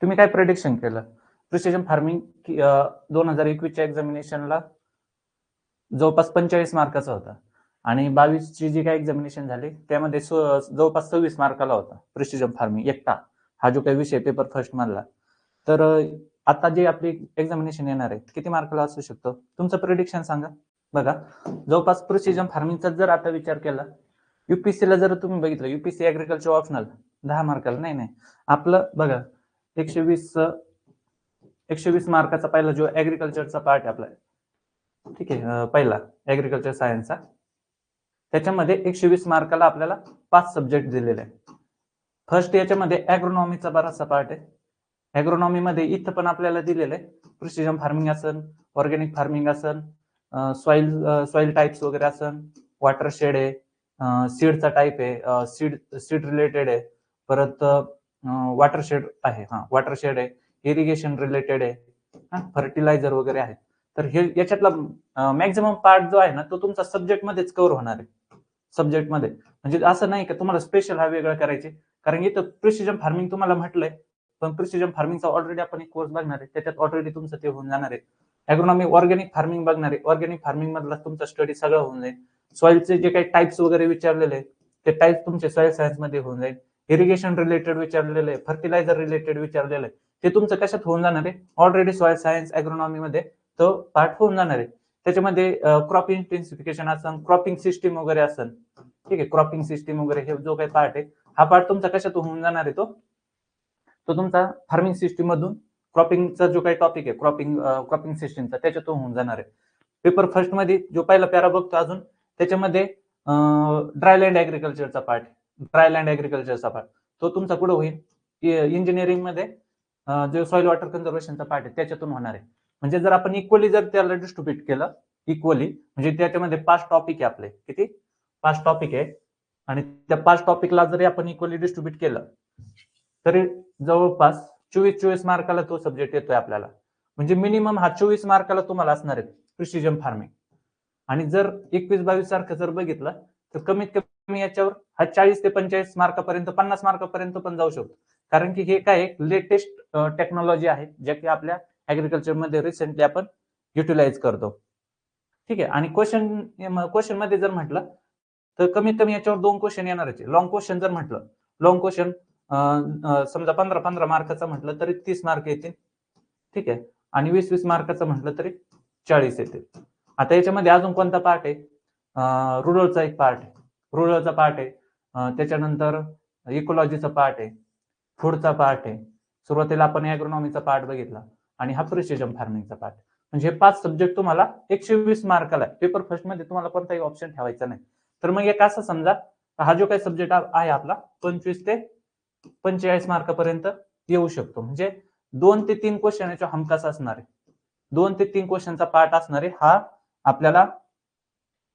तुम्ही काय प्रेडिक्शन केलं? प्रिसिजन फार्मिंग 2021च्या एक्झामिनेशनला जवळपास 45 मार्काचा होता आणि 22ची जी काही एक्झामिनेशन झाली त्यामध्ये जवळपास 26 मार्काला होता प्रिसिजन फार्मिंग एकटा हा जो काही विषय पेपर फर्स्ट मधला. तर आता जे आपली एक्झामिनेशन येणार आहे किती मार्काला असू शकतो? तुमचं प्रेडिक्शन सांगा. बघा, जवळपास प्रिसिजन फार्मिंगचा जर आता विचार केला, युपीएससीला जर तुम्ही बघितलं, युपीएससी ऍग्रिकल्चर ऑप्शनल 10 मार्काला नाही आपलं बघा 120 मार्काचा पहिला जो ऍग्रिकल्चरचा पार्ट आहे आपला, ठीक आहे, पहिला ऍग्रिकल्चर सायन्सचा, त्याच्यामध्ये 120 मार्काला आपल्याला 5 सब्जेक्ट दिलेले आहे. फर्स्ट याच्यामध्ये ॲग्रोनॉमीचा बराचसा पार्ट आहे. ॲग्रोनॉमीमध्ये इथं पण आपल्याला दिलेलं आहे प्रिसिजन फार्मिंग असन, ऑर्गॅनिक फार्मिंग असन, सॉइल टाइप्स वगैरे असन, वॉटर शेड आहे, सीडचा टाईप आहे, सीड रिलेटेड आहे, परत वॉटर शेड आहे, वॉटर शेड आहे, इरिगेशन रिलेटेड आहे, फर्टिलायझर वगैरे आहे. तर हे याच्यातला मॅक्झिमम पार्ट जो आहे ना तो तुमचा सब्जेक्टमध्येच कव्हर होणार आहे. सब्जेक्टमध्ये म्हणजे असं नाही का तुम्हाला स्पेशल हा वेगळा करायचे, कारण इथं प्रिसिजन फार्मिंग तुम्हाला म्हटलंय, पण प्रिसिजन फार्मिंगचा ऑलरेडी आपण एक कोर्स बघणार आहे, त्याच्यात ऑलरेडी तुमचं ते होऊन जाणार आहे. ॲग्रोनॉमी ऑर्गॅनिक फार्मिंग बघणार आहे, ऑर्गॅनिक फार्मिंग मधला तुमचा स्टडी सगळं होऊन जाईल. सॉइलचे जे काही टाइप्स वगैरे विचारलेले ते टाइप तुमचे सॉइल सायन्स मध्ये होऊन जाईल. इरिगेशन रिलेटेड विचारलेलं आहे, फर्टिलायझर रिलेटेड विचारलेलं आहे, ते तुमचं कशात होऊन जाणार आहे, ऑलरेडी सॉइल सायन्स ॲग्रोनॉमी मध्ये तो पार्ट होऊन जाणार आहे. त्याच्यामध्ये क्रॉप इंटेन्सिफिकेशन असन, क्रॉपिंग सिस्टीम वगैरे असन, ठीक आहे, क्रॉपिंग सिस्टीम वगैरे हे जो काही पार्ट आहे हा पार्ट तुमचा कशातून होऊन जाणार आहे, तो तुमचा फार्मिंग सिस्टीम मधून क्रॉपिंगचा जो काही टॉपिक आहे क्रॉपिंग सिस्टीमचा त्याच्यातून होऊन जाणार आहे. पेपर फर्स्ट मध्ये जो पहिला पॅरा बघतो अजून त्याच्यामध्ये ड्रायलँड ऍग्रिकल्चरचा पार्ट तो तुमचा कुठं होईल, इंजिनिअरिंग मध्ये जो सॉइल वॉटर कन्झर्वेशनचा पार्ट आहे त्याच्यातून होणार आहे. म्हणजे जर आपण इक्वली जर त्याला डिस्ट्रीब्यूट केलं इक्वली, म्हणजे त्याच्यामध्ये 5 टॉपिक आहे आपले, किती 5 टॉपिक आहे, आणि त्या 5 टॉपिकला जरी आपण इक्वली डिस्ट्रीब्यूट केलं तरी जवळपास 24 मार्काला तो सब्जेक्ट येतोय आपल्याला. म्हणजे मिनिमम हा 24 मार्काला तुम्हाला असणार आहे प्रिसिजन फार्मिंग. आणि जर 21-22 सारखं जर बघितलं तर कमीत कमी याच्यावर हा 40 ते 45 मार्कापर्यंत 50 मार्कापर्यंत पण जाऊ शकतो, कारण की हे काय लेटेस्ट टेक्नॉलॉजी आहे ज्या की आपल्या ऍग्रिकल्चर मध्ये रिसेंटली आपण युटिलाइज करतो, ठीक आहे. आणि क्वेश्चन मध्ये जर म्हटलं तर कमीत कमी याच्यावर 2 क्वेश्चन येणारच आहे. लॉंग क्वेश्चन जर म्हटलं, लॉंग क्वेश्चन समजा 15 मार्काचा म्हटलं तरी 30 मार्क येतील, ठीक आहे, आणि 20 मार्काचं म्हटलं तरी 40 येतील. आता याच्यामध्ये अजून कोणता पार्ट आहे, रुरलचा एक पार्ट आहे, रुरलचा पार्ट आहे, त्याच्यानंतर इकोलॉजीचा पार्ट आहे, फूडचा पार्ट आहे, सुरुवातीला आपण ॲग्रोनॉमीचा पार्ट बघितला, आणि हा प्रिसिजन फार्मिंगचा पार्ट. म्हणजे 5 सब्जेक्ट तुम्हाला 120 मार्काला पेपर फर्स्ट मध्ये तुम्हाला कोणताही ऑप्शन ठेवायचा नाही. तर मग एक असं समजा हा जो काही सब्जेक्ट आहे आपला 25 ते 45 मार्कापर्यंत येऊ शकतो. म्हणजे 2 ते 3 क्वेश्चन याच्या हमखास असणार आहे, 2 ते 3 क्वेश्चनचा पार्ट असणार आहे, हा आपल्याला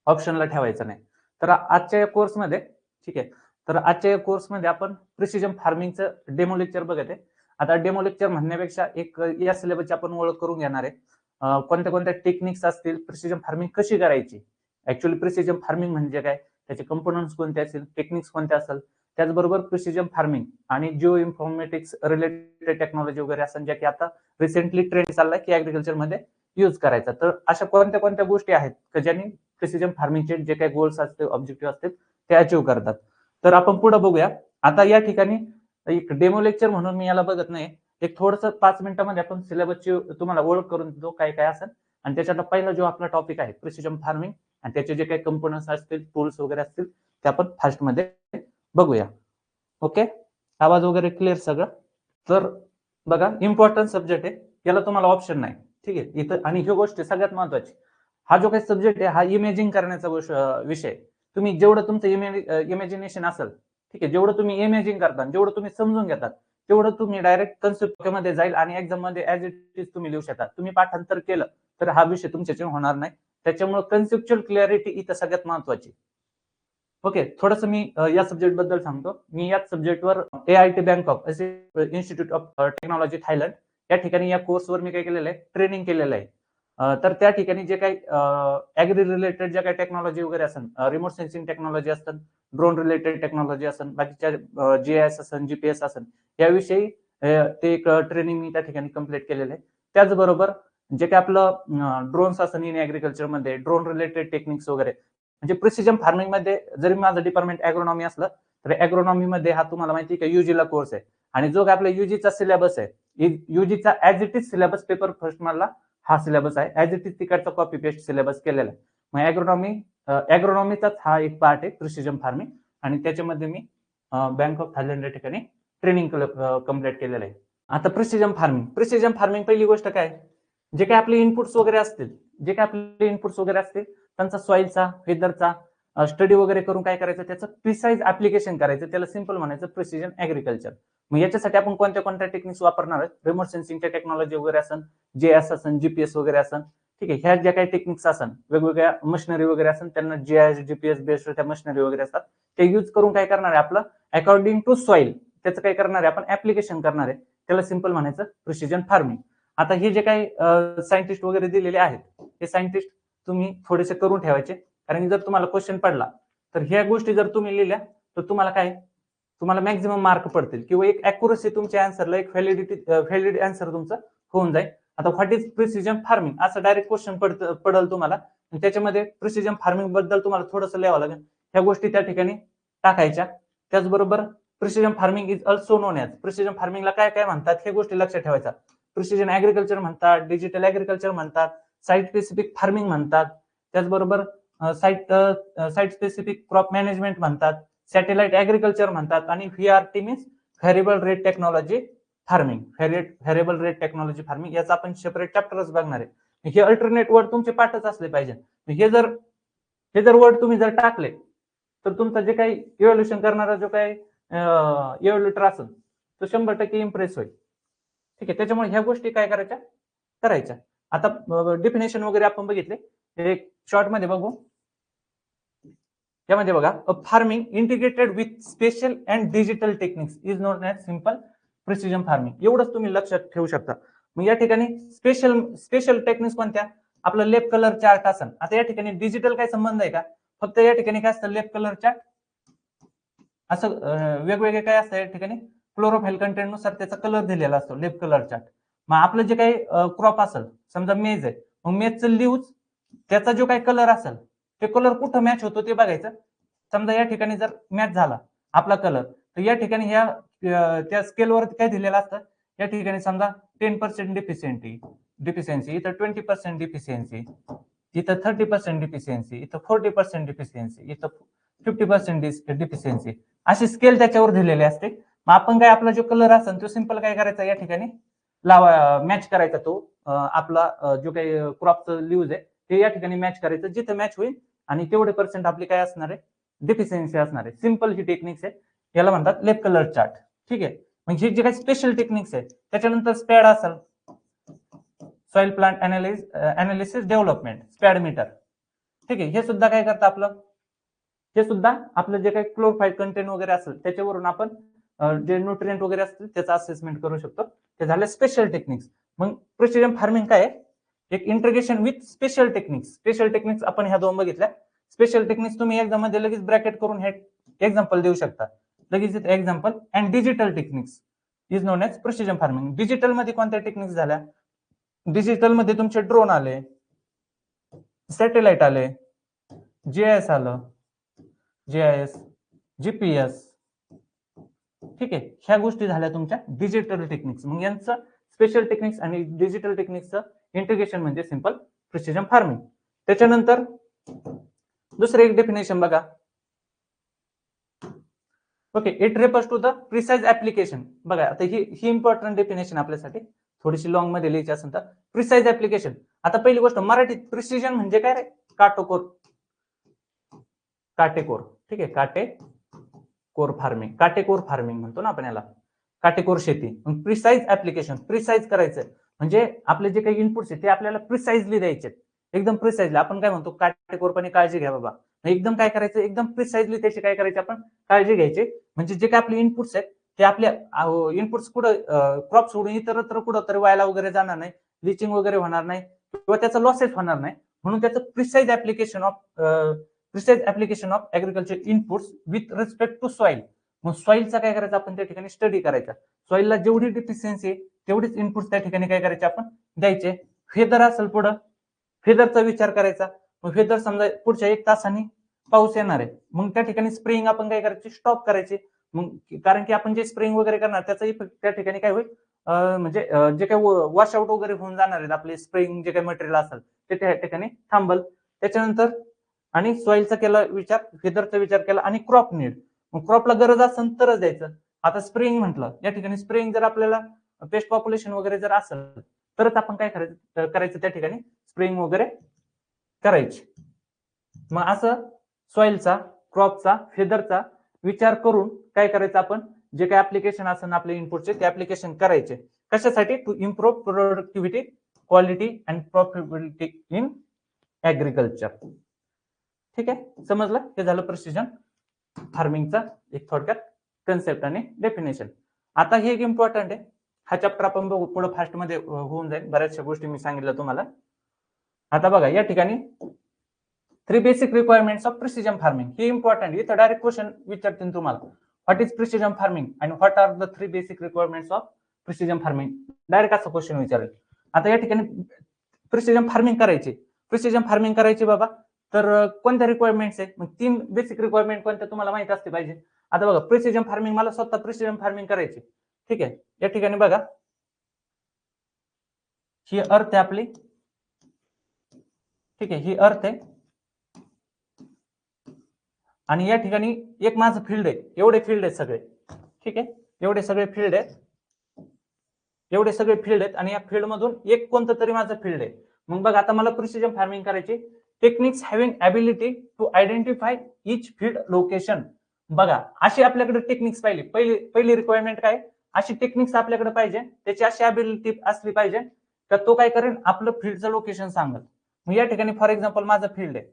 ऑप्शनला ठेवायचा नाही. तर आजच्या या कोर्समध्ये, ठीक आहे, तर आजच्या या कोर्समध्ये आपण प्रिसिजन फार्मिंगचं डेमो लेक्चर बघत आहे. आता डेमो लेक्चर म्हणण्यापेक्षा एक या सिलेबसची आपण ओळख करून घेणार आहे, कोणत्या कोणत्या टेक्निक्स असतील, प्रिसिजन फार्मिंग कशी करायची, ऍक्च्युअली प्रिसिजन फार्मिंग म्हणजे काय, त्याचे कंपोनंट्स कोणते असतील, टेक्निक्स कोणते असेल, त्याचबरोबर प्रिसिजन फार्मिंग आणि जिओ इन्फॉर्मेटिक्स रिलेटेड टेक्नॉलॉजी वगैरे असेल ज्या की आता रिसेंटली ट्रेंड चाललाय की ऍग्रिकल्चर मध्ये यूज करायचा. तर अशा कोणत्या कोणत्या गोष्टी आहेत की ज्यांनी प्रिसिजन फार्मिंगचे जे काही गोल्स असतील, ऑब्जेक्टिव्ह असतील ते अचीव्ह करतात. तर आपण पुढे बघूया. आता या ठिकाणी एक डेमो लेक्चर म्हणून मी याला बघत नाही, एक थोडंसं 5 मिनिटांमध्ये आपण सिलेबसची तुम्हाला ओळख करून देतो काय काय असेल, आणि त्याच्यातला पहिला जो आपला टॉपिक आहे प्रिसिजन फार्मिंग आणि त्याचे जे काही कंपोनंट्स असतील, टूल्स वगैरे असतील ते आपण फास्ट मध्ये बघूया. ओके, आवाज वगैरे क्लिअर सगळं. तर बघा, इम्पॉर्टंट सब्जेक्ट आहे, याला तुम्हाला ऑप्शन नाही, ठीक आहे इथं. आणि ही गोष्ट सगळ्यात महत्वाची, हा जो काही सब्जेक्ट आहे हा इमेजिंग करण्याचा विषय. तुम्ही जेवढं तुमचं इमॅजिनेशन असेल, ठीक आहे, जेवढं तुम्ही इमेजिंग करता, जेवढं तुम्ही समजून घेतात, तेवढं तुम्ही डायरेक्ट कन्सेप्ट मध्ये जाईल आणि एक्झाम मध्ये ऍज इट इज तुम्ही लिहू शकता. तुम्ही पाठांतर केलं तर हा विषय तुमच्याच्याने होणार नाही. त्याच्यामुळे कन्सेप्च्युअल क्लॅरिटी इथं सगळ्यात महत्वाची. ओके, थोडंसं मी या सब्जेक्ट बद्दल सांगतो. मी याच सब्जेक्टवर AIT बँकॉक असे इन्स्टिट्यूट ऑफ टेक्नॉलॉजी थायलंड या ठिकाणी या कोर्सवर मी काय केलेलं आहे, ट्रेनिंग केलेलं आहे. तर त्या ठिकाणी जे काही ऍग्री रिलेटेड ज्या काही टेक्नॉलॉजी वगैरे असेल, रिमोट सेन्सिंग टेक्नॉलॉजी असेल, ड्रोन रिलेटेड टेक्नॉलॉजी असेल, बाकीच्या GIS असेल, GPS असेल, याविषयी ते एक ट्रेनिंग मी त्या ठिकाणी कम्प्लीट केलेलं आहे. त्याचबरोबर जे काही आपलं ड्रोन्स असं इन ॲग्रिकल्चरमध्ये ड्रोन रिलेटेड टेक्निक्स वगैरे, म्हणजे प्रिसिजन फार्मिंगमध्ये जरी माझं डिपार्टमेंट ॲग्रोनॉमी असलं तर ॲग्रोनॉमीमध्ये हा तुम्हाला माहिती आहे का युजीला कोर्स आहे, आणि जो काय आपला युजीचा सिलेबस आहे, युजीचा as it is syllabus paper first मधला हा सिलेबस आहे, ऍज इट इज तिकडचा कॉपी पेस्ट सिलेबस केलेला आहे. मग ॲग्रोनॉमीचाच हा एक पार्ट आहे प्रिसिजन फार्मिंग, आणि त्याच्यामध्ये मी बँक ऑफ थायलंड या ठिकाणी ट्रेनिंग कम्प्लीट केलेलं आहे. आता प्रिसिजन फार्मिंग पहिली गोष्ट काय, जे काही आपले इनपुट्स वगैरे असतील त्यांचा सॉइलचा, वेदरचा स्टडी वगैरे करून काय करायचं, त्याचं प्रिसाइज ऍप्लिकेशन करायचं, त्याला सिंपल म्हणायचं प्रिसिजन ऍग्रिकल्चर. मग याच्यासाठी आपण कोणत्या टेक्निक्स वापरणार आहेत, रिमोट सेन्सिंगच्या टेक्नॉलॉजी वगैरे असन, जीएस असन, जीपीएस वगैरे असन, ठीक आहे, ह्या ज्या काही टेक्निक्स असन, वेगवेगळ्या मशिनरी वगैरे असन, त्यांना जीआयएस जीपीएस बेस्ड त्या मशिनरी वगैरे असतात, ते यूज करून काय करणार आहे, आपलं अकॉर्डिंग टू सॉइल त्याचं काय करणार आहे, आपण ऍप्लिकेशन करणार आहे, त्याला सिंपल म्हणायचं प्रिसिजन फार्मिंग. आता हे जे काही सायंटिस्ट वगैरे दिलेले आहेत, हे सायंटिस्ट तुम्ही थोडेसे करून ठेवायचे, कारण जर तुम्हाला क्वेश्चन पडला तर ह्या गोष्टी जर तुम्ही लिहिल्या तर तुम्हाला मॅक्झिमम मार्क पडतील, किंवा एक अॅक्युरसी तुमच्या आन्सरला, एक व्हॅलिड आन्सर तुमचं होऊन जाईल. आता व्हॉट इज प्रिसिजन फार्मिंग असं डायरेक्ट क्वेश्चन पडेल तुम्हाला, त्याच्यामध्ये प्रिसिजन फार्मिंग बद्दल तुम्हाला थोडंसं लिहावं लागेल, ह्या गोष्टी त्या ठिकाणी टाकायच्या. त्याचबरोबर precision farming is also known as, precision फार्मिंगला काय काय म्हणतात हे गोष्टी लक्षात ठेवायचा. प्रिसिजन ऍग्रिकल्चर म्हणतात, डिजिटल ऍग्रिकल्चर म्हणतात, साईट स्पेसिफिक फार्मिंग म्हणतात, त्याचबरोबर साईट स्पेसिफिक क्रॉप मॅनेजमेंट म्हणतात, सॅटेलाइट ऍग्रिकल्चर म्हणतात, आणि VRT means variable rate technology farming. Variable rate technology farming याचा आपण सेपरेट चॅप्टरच बघणार आहे. हे अल्टरनेट वर्ड तुमचे पाठच असले पाहिजे. हे जर वर्ड तुम्ही जर टाकले तर तुमचं जे काही इव्हॅल्युएशन करणारा जो काही इव्हॅल्युएटर असेल तो 100% इम्प्रेस होईल. ठीक आहे, त्याच्यामुळे ह्या गोष्टी काय करायच्या. आता डेफिनेशन वगैरे आपण बघितले, एक शॉर्ट मध्ये बघू. यामध्ये बघा, farming integrated with special and digital techniques is non as simple precision farming. एवढंच तुम्ही लक्षात ठेवू शकता. मग या ठिकाणी स्पेशल टेक्निक्स कोणत्या, आपलं लेफ्ट कलर चार्ट असेल. आता या ठिकाणी डिजिटल काय संबंध आहे का, फक्त या ठिकाणी काय असतं, लेफ्ट कलर चार्ट असं वेगवेगळे काय असतं, या ठिकाणी क्लोरोफाईल कंटेंट नुसार त्याचा कलर दिलेला असतो लेफ्ट कलर चार्ट. मग आपलं जे काही क्रॉप असेल, समजा मेज आहे, मग मेजचं लीव्ज त्याचा जो काही कलर असेल ते कलर कुठं मॅच होतो ते बघायचं. समजा या ठिकाणी जर मॅच झाला आपला कलर, तर या ठिकाणी त्या स्केलवर काय दिलेलं असतं, या ठिकाणी समजा 10% डिफिशियन्सी, इथं 20% डिफिशियन्सी, इथं 30% डिफिशियन्सी, इथं 40% डिफिशियन्सी, इथं 50% डिफिशियन्सी, अशी स्केल त्याच्यावर दिलेली असते. मग आपण काय, आपला जो कलर असेल तो सिंपल काय करायचा, या ठिकाणी मॅच करायचा, तो आपला जो काही क्रॉपचं लीव्ज आहे ते या ठिकाणी मॅच करायचं, जिथे मॅच होईल आणि तेवढे पर्सेंट आपली काय असणार आहे, डिफिशियन्सी असणार आहे. सिंपल ही टेक्निक्स आहे, याला म्हणतात लेफ्ट कलर चार्ट. ठीक आहे, म्हणजे जे काही स्पेशल टेक्निक्स आहे. त्याच्यानंतर स्पॅड असेल, soil plant analysis development, SPAD meter. ठीक आहे, हे सुद्धा काय करतं, आपलं जे काही क्लोरोफाईल कंटेंट वगैरे असेल त्याच्यावरून आपण जे न्यूट्रिएंट वगैरे असतील त्याचं असेसमेंट करू शकतो. ते झाले स्पेशल टेक्निक्स. मग प्रिसिजन फार्मिंग काय आहे, एक इंटिग्रेशन विथ स्पेशल टेक्निक्स आपण ह्या दोन बघितल्या. स्पेशल टेक्निक्स तुम्ही एक्झाम मध्ये लगेच ब्रॅकेट करून हे एक्झाम्पल देऊ शकता, लगेच example. And digital techniques is non as precision farming. Digital मध्ये कोणत्या टेक्निक्स झाल्या, डिजिटल मध्ये तुमचे ड्रोन आले, सॅटेलाइट आले, जीआयएस आलं, जीपीएस. ठीक आहे, ह्या गोष्टी झाल्या तुमच्या डिजिटल टेक्निक्स. मग यांचं स्पेशल टेक्निक्स आणि डिजिटल टेक्निक्सचं इंटिग्रेशन म्हणजे सिंपल प्रिसिजन फार्मिंग. त्याच्यानंतर दुसरं एक डेफिनेशन बघा. Okay, it refers to the precise application. बघा, आता ही इम्पॉर्टंट डेफिनेशन आपल्यासाठी, थोडीशी लॉंग मध्ये लिहायची असेल तर. Precise application. आता पहिली गोष्ट मराठीत प्रिसिजन म्हणजे काय रे, काटेकोर. ठीक आहे, काटेकोर फार्मिंग म्हणतो ना आपण याला, काटेकोर शेती. मग प्रिसाइज ऍप्लिकेशन, प्रिसाइज करायचं म्हणजे आपले जे काही इनपुट्स आहेत ते आपल्याला प्रिसाइजली द्यायचे, एकदम प्रिसाइजली. आपण काय म्हणतो, काटेकोरपणे काळजी घ्या बाबा, एकदम काय करायचं, एकदम प्रिसाइजली त्याची काय करायची आपण काळजी घ्यायची. म्हणजे जे काही आपले इनपुट्स आहेत ते आपल्या इनपुट्स कुठं क्रॉप सोडून इतरत्र कुठं तरी व्हायला वगैरे जाणार नाही, ब्लिचिंग वगैरे होणार नाही, किंवा त्याचा लॉसेस होणार नाही. म्हणून त्याचं precise application of agriculture inputs with respect to soil. मग सॉइलचा काय करायचं आपण त्या ठिकाणी स्टडी करायचा. सॉइलला जेवढी डिफिशियन्सी आहे तेवढीच इनपुट त्या ठिकाणी काय करायचे आपण द्यायचे. फेदर असेल पुढं, फेदरचा विचार करायचा. मग फेदर समजा पुढच्या 1 तासाने पाऊस येणार आहे, मग त्या ठिकाणी स्प्रेइंग आपण काय करायची, स्टॉप करायची. मग कारण की आपण जे स्प्रेइंग वगैरे करणार त्याचा इफेक्ट त्या ठिकाणी काय होईल, म्हणजे जे काही वॉशआउट वगैरे होऊन जाणार आहेत आपले स्प्रेइंग जे काही मटेरियल असेल ते त्या ठिकाणी थांबल. त्याच्यानंतर आणि सॉइलचा केला विचार, फेदरचा विचार केला आणि क्रॉप नीड. मग क्रॉपला गरज असेल तरच द्यायचं. आता स्प्रेइंग म्हटलं, या ठिकाणी स्प्रेइंग जर आपल्याला पेस्ट पॉप्युलेशन वगैरे जर असेल तरच आपण काय करायचं त्या ठिकाणी स्प्रेइंग वगैरे करायची. मग असं सॉइलचा, क्रॉपचा, फेदरचा विचार करून काय करायचं आपण, जे काही ऍप्लिकेशन असेल आपले इनपुटचे ते ऍप्लिकेशन करायचे. कशासाठी? To improve productivity, quality and profitability in agriculture. ठीक आहे, समजलं? हे झालं प्रिसिजन फार्मिंगचा एक थोडक्यात कन्सेप्ट आणि डेफिनेशन. आता हे एक इम्पॉर्टंट आहे, हा चॅप्टर आपण बघू पुढे फास्ट मध्ये होऊन जाईल. बऱ्याचशा गोष्टी मी सांगितल्या तुम्हाला. आता बघा या ठिकाणी 3 basic requirements of precision farming. हे इम्पॉर्टंट, इथं डायरेक्ट क्वेश्चन विचारतील तुम्हाला, what is precision farming and what are the 3 basic requirements of precision farming. Direct असा क्वेश्चन विचारेल. आता या ठिकाणी प्रिसिजन फार्मिंग करायची बाबा, तर कोणत्या रिक्वायरमेंट्स आहे? मग 3 बेसिक रिक्वायरमेंट कोणत्या तुम्हाला माहित असते पाहिजे. आता बघा प्रिसिजन फार्मिंग, मला स्वतः प्रिसिजन फार्मिंग करायची. ठीक आहे, या ठिकाणी बघा ही अर्थ आहे आपली. ठीक आहे, ही अर्थ आहे आणि या ठिकाणी एक माझं फील्ड आहे. एवढे फील्ड आहेत सगळे. ठीक आहे, एवढे सगळे फील्ड आहेत आणि या फील्ड मधून एक कोणतं तरी माझं फील्ड आहे. मग बघा आता मला प्रिसिजन फार्मिंग करायची. Techniques having ability to identify each field location. बघा अशी आपल्याकडे टेक्निक्स पाहिली. पहिली रिक्वायरमेंट काय, अशी टेक्निक्स आपल्याकडे पाहिजे, त्याची अशी ॲबिलिटी असली पाहिजे तर तो काय करेल, आपलं फील्डचं लोकेशन सांगेल. मग या ठिकाणी फॉर एक्झाम्पल माझं फील्ड आहे,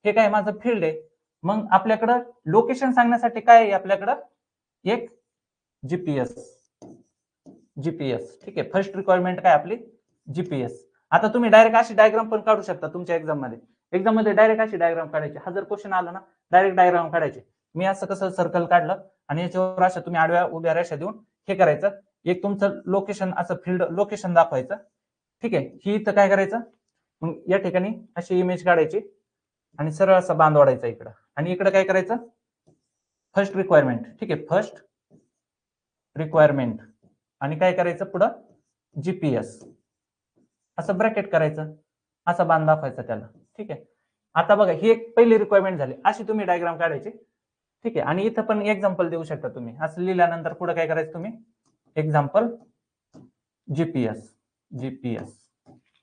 हे काय माझं फील्ड आहे. मग आपल्याकडं लोकेशन सांगण्यासाठी काय आहे, आपल्याकडं एक जीपीएस. ठीक आहे, फर्स्ट रिक्वायरमेंट काय आपली, जीपीएस. आता तुम्ही डायरेक्ट अशी डायग्राम पण काढू शकता तुमच्या एक्झाम मध्ये डायरेक्ट अशी डायग्राम काढायची. हा जर क्वेश्चन आला ना, डायरेक्ट डायग्राम काढायची. मी असं कसं सर्कल काढलं आणि याच्यावर अशा तुम्ही आडव्या उभ्या रेषा देऊन हे करायचं, एक तुमचं लोकेशन असं फील्ड लोकेशन दाखवायचं. ठीक आहे, ही इथं काय करायचं, मग या ठिकाणी अशी इमेज काढायची आणि सरळ असा बांध वाढायचा इकडं आणि इकडं काय करायचं, फर्स्ट रिक्वायरमेंट. ठीक आहे, फर्स्ट रिक्वायरमेंट आणि काय करायचं पुढं जीपीएस असं ब्रॅकेट करायचं, असा बांध दाखवायचा त्याला. ठीक आहे, आता बघा ही एक पहिली रिक्वायरमेंट झाली. अशी तुम्ही डायग्राम काढायची. ठीक आहे, आणि इथं पण एक्झाम्पल देऊ शकता तुम्ही. असं लिहिल्यानंतर पुढे काय करायचं तुम्ही, एक्झाम्पल जीपीएस.